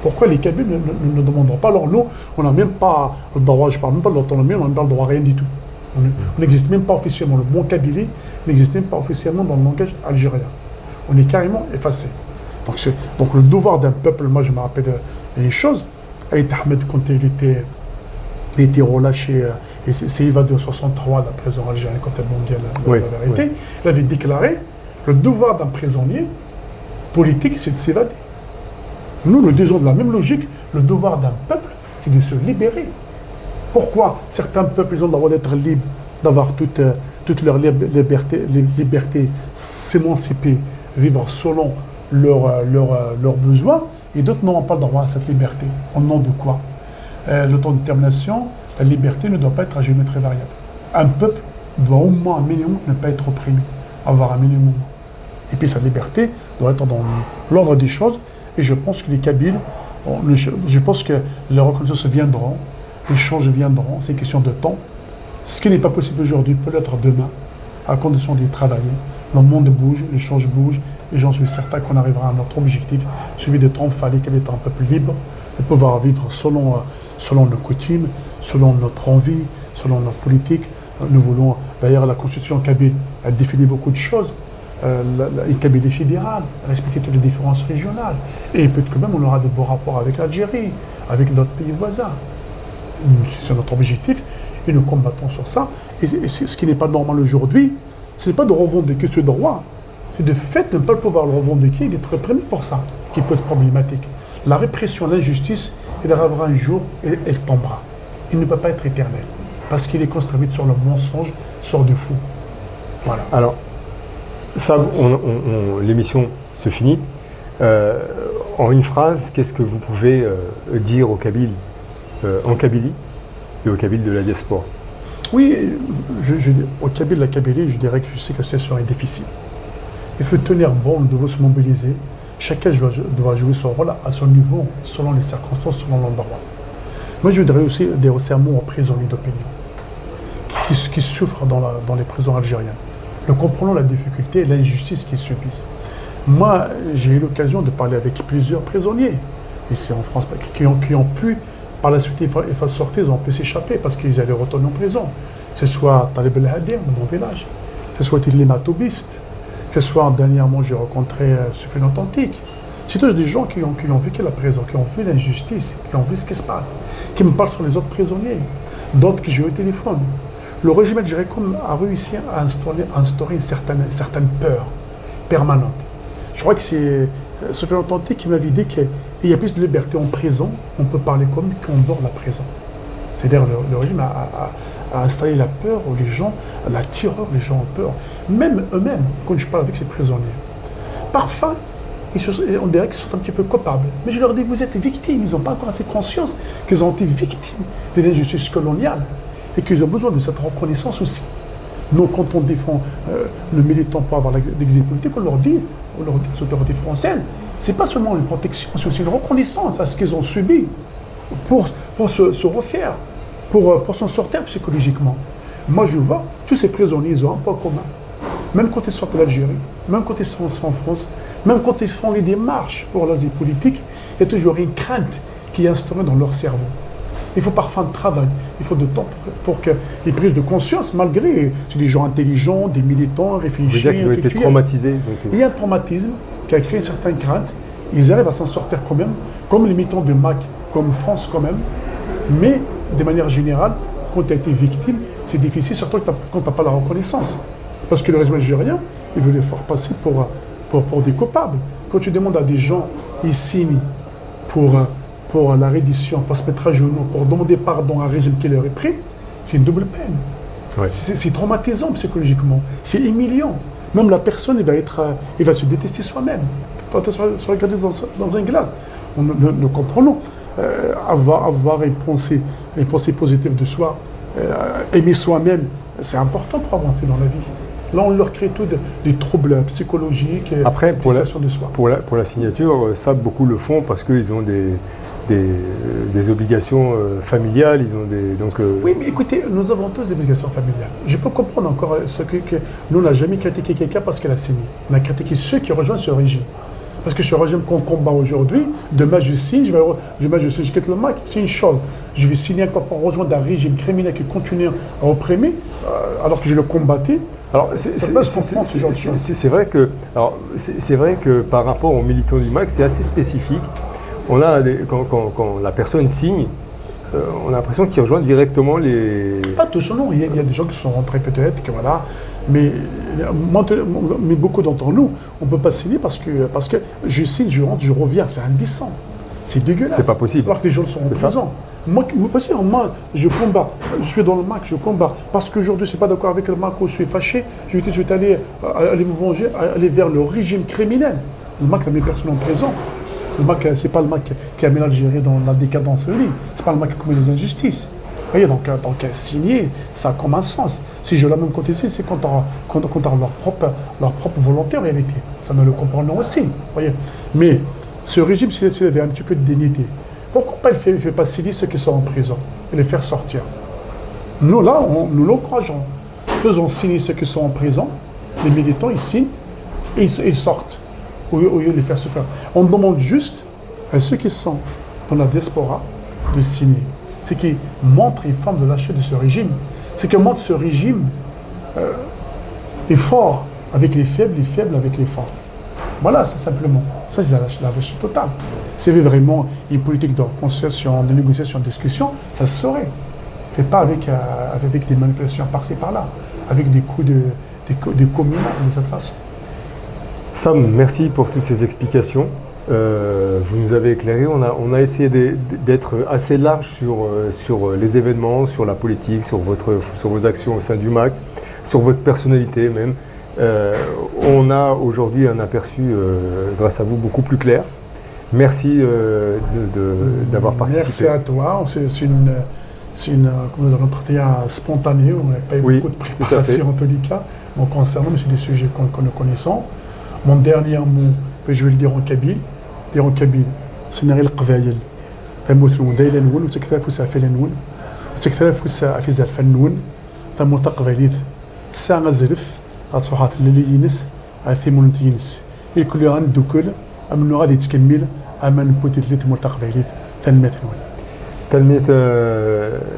Pourquoi les Kabyles ne demanderont pas? Alors nous, on n'a même pas le droit, je ne parle même pas de l'autonomie, on n'a même pas le droit à rien du tout. On n'existe même pas officiellement. Le mot Kabylie n'existe même pas officiellement dans le langage algérien. On est carrément effacé. Donc le devoir d'un peuple, moi je me rappelle une chose, Aït Ahmed, quand il était relâché, et s'est évadé en 1963 de la prison algérienne quand elle mondiale la vérité, il avait déclaré le devoir d'un prisonnier politique, c'est de s'évader. Nous, nous disons de la même logique, le devoir d'un peuple, c'est de se libérer. Pourquoi certains peuples, ils ont le droit d'être libres, d'avoir toutes leurs libertés, s'émanciper, vivre selon leurs besoins, et d'autres n'auront pas le droit à cette liberté. Au nom de quoi? L'autodétermination, la liberté ne doit pas être à géométrie variable. Un peuple doit au moins un minimum ne pas être opprimé, avoir un minimum. Et puis sa liberté doit être dans l'ordre des choses. Et je pense que les Kabyles, je pense que les reconnaissances viendront, les changes viendront, c'est une question de temps. Ce qui n'est pas possible aujourd'hui peut l'être demain, à condition d'y travailler. Le monde bouge, les choses bougent, et j'en suis certain qu'on arrivera à notre objectif, celui d'être enfin les Kabyles, un peuple libre, de pouvoir vivre selon nos coutumes, selon notre envie, selon notre politique. Nous voulons, d'ailleurs, la constitution kabyle, elle définit beaucoup de choses. Une Kabylie fédérale, respecter toutes les différences régionales. Et peut-être que même on aura de beaux rapports avec l'Algérie, avec d'autres pays voisins. C'est notre objectif et nous combattons sur ça. Et ce qui n'est pas normal aujourd'hui, ce n'est pas de revendiquer ce droit, c'est de fait de ne pas pouvoir le revendiquer et d'être réprimé pour ça, qui pose problématique. La répression, l'injustice, elle arrivera un jour et elle tombera. Il ne peut pas être éternel, parce qu'il est construit sur le mensonge, sur du fou. Voilà. Alors, ça, l'émission se finit. En une phrase, qu'est-ce que vous pouvez dire aux Kabyles, en Kabylie et aux Kabyles de la diaspora? Oui, au Kabyle, la Kabylie, je dirais que je sais que la situation est difficile. Il faut tenir bon, on doit se mobiliser. Chacun doit jouer son rôle à son niveau, selon les circonstances, selon l'endroit. Moi, je voudrais aussi dire un mot aux prisonniers d'opinion qui souffrent dans les prisons algériennes. Nous comprenons la difficulté et l'injustice qu'ils subissent. Moi, j'ai eu l'occasion de parler avec plusieurs prisonniers ici en France qui ont pu, par la suite, une fois sortis, ils ont pu s'échapper parce qu'ils allaient retourner en prison. Que ce soit Talib El Hadir, dans mon village, que ce soit Tilima Toubiste, que ce soit dernièrement, j'ai rencontré Soufiane Authentique. C'est tous des gens qui ont vécu la prison, qui ont vu l'injustice, qui ont vu ce qui se passe, qui me parlent sur les autres prisonniers, d'autres que j'ai eu au téléphone. Le régime algérien a réussi à instaurer une certaine peur permanente. Je crois que c'est Soufiane Authentique qui m'avait dit qu'il y a plus de liberté en prison, on peut parler comme qu'on dort la prison. C'est-à-dire le régime a installé la peur aux gens, la terreur, les gens ont peur. Même eux-mêmes, quand je parle avec ces prisonniers, parfois, on dirait qu'ils sont un petit peu coupables. Mais je leur dis, vous êtes victimes, ils n'ont pas encore assez conscience qu'ils ont été victimes de l'injustice coloniale et qu'ils ont besoin de cette reconnaissance aussi. Nous, quand on défend le militant pour avoir l'exil politique, on leur dit aux autorités françaises, c'est pas seulement une protection, c'est aussi une reconnaissance à ce qu'ils ont subi pour se refaire, pour s'en sortir psychologiquement. Moi, je vois, tous ces prisonniers, ils ont un point commun. Même quand ils sortent de l'Algérie, même quand ils sont en France, même quand ils font les démarches pour l'asile politique, il y a toujours une crainte qui est instaurée dans leur cerveau. Il faut parfois un travail, il faut de temps pour qu'ils prennent de conscience, malgré c'est des gens intelligents, des militants, réfléchis. Vous voulez dire qu'ils ont été traumatisés? Il y a un traumatisme qui a créé une certaine crainte. Ils arrivent à s'en sortir quand même, comme les militants de MAC, comme France quand même. Mais, de manière générale, quand tu as été victime, c'est difficile, surtout quand tu n'as pas la reconnaissance. Parce que le régime algérien, il veut les faire passer pour des coupables. Quand tu demandes à des gens, ils signent pour la reddition, pour se mettre à genoux, pour demander pardon à un régime qui les réprime, c'est une double peine. Ouais. C'est traumatisant psychologiquement, c'est humiliant. Même la personne, il va se détester soi-même. Il peut se regarder dans un glace. Nous comprenons. Avoir une pensée positive de soi, aimer soi-même, c'est important pour avancer dans la vie. Là, on leur crée tout des troubles psychologiques, après, de soi. Pour la signature, ça, beaucoup le font parce qu'ils ont des des obligations familiales, ils ont des... Oui, mais écoutez, nous avons tous des obligations familiales. Je peux comprendre encore ce que nous, on n'a jamais critiqué quelqu'un parce qu'elle a signé. On a critiqué ceux qui rejoignent ce régime. Parce que ce régime qu'on combat aujourd'hui, demain je signe, je quitte le MAC, c'est une chose. Je vais signer encore pour rejoindre un régime criminel qui continue à opprimer, alors que je le combattais. Alors, c'est vrai que par rapport aux militants du MAC, c'est assez spécifique. Quand la personne signe, on a l'impression qu'il rejoint directement les... Pas tous, non. Il y a des gens qui sont rentrés peut-être, que voilà. Mais beaucoup d'entre nous, on ne peut pas signer parce que je signe, je rentre, je reviens. C'est indécent. C'est dégueulasse. C'est pas possible. Alors que les gens sont en prison. Moi, je combats. Je suis dans le MAC, je combats. Parce qu'aujourd'hui, je ne suis pas d'accord avec le MAC, je suis fâché. Je vais aller me venger, aller vers le régime criminel. Le MAC a mis personne en prison. Le MAC, ce n'est pas le MAC qui a mis l'Algérie dans la décadence libre. Ce n'est pas le MAC qui commet les injustices. Vous voyez, donc signer, ça a comme un sens. Si je la même côté ici, c'est quand leur propre volonté en réalité. Ça nous le comprenons aussi. Vous voyez. Mais ce régime, s'il avait un petit peu de dignité, pourquoi pas il ne fait pas signer ceux qui sont en prison et les faire sortir? Nous, là, nous l'encourageons. Faisons signer ceux qui sont en prison, les militants, ils signent et ils sortent. Au lieu de les faire souffrir. On demande juste à ceux qui sont dans la diaspora de signer. C'est qu'ils montrent une forme de lâcheté de ce régime. C'est qu'ils montrent ce régime est fort avec les faibles avec les forts. Voilà, c'est simplement. Ça, c'est la lâcheté totale. S'il y avait vraiment une politique de réconciliation, de négociation, de discussion, ça se saurait. C'est pas avec des manipulations par-ci par-là, avec des coups de communards de cette façon. Sam, merci pour toutes ces explications. Vous nous avez éclairé. On a essayé d'être assez large sur les événements, sur la politique, sur vos actions au sein du MAC, sur votre personnalité même. On a aujourd'hui un aperçu, grâce à vous, beaucoup plus clair. Merci d'avoir participé. Merci à toi. C'est un entretien spontané. On n'a pas eu beaucoup de préparation en tous les cas. Bon, concernant, mais c'est des sujets que nous connaissons. Mon dernier mot, je vais le dire en kabyle. C'est Nari al-Qavaïl. فمثلون دايلا نون وتكثاف سافلا نون وتكثاف سافز الفنون ثموث قبيليث ساعة زلف غتصوحات اللي ينس عثيمون تينس الكل عنده كل أمنو غادي تكمل أمان بوتيت لي تموث قبيليث ثمثلون. Talmit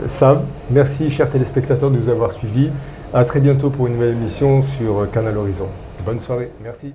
Sam, merci chers téléspectateurs de nous avoir suivis. À très bientôt pour une nouvelle émission sur Canal Horizon. Bonne soirée, merci.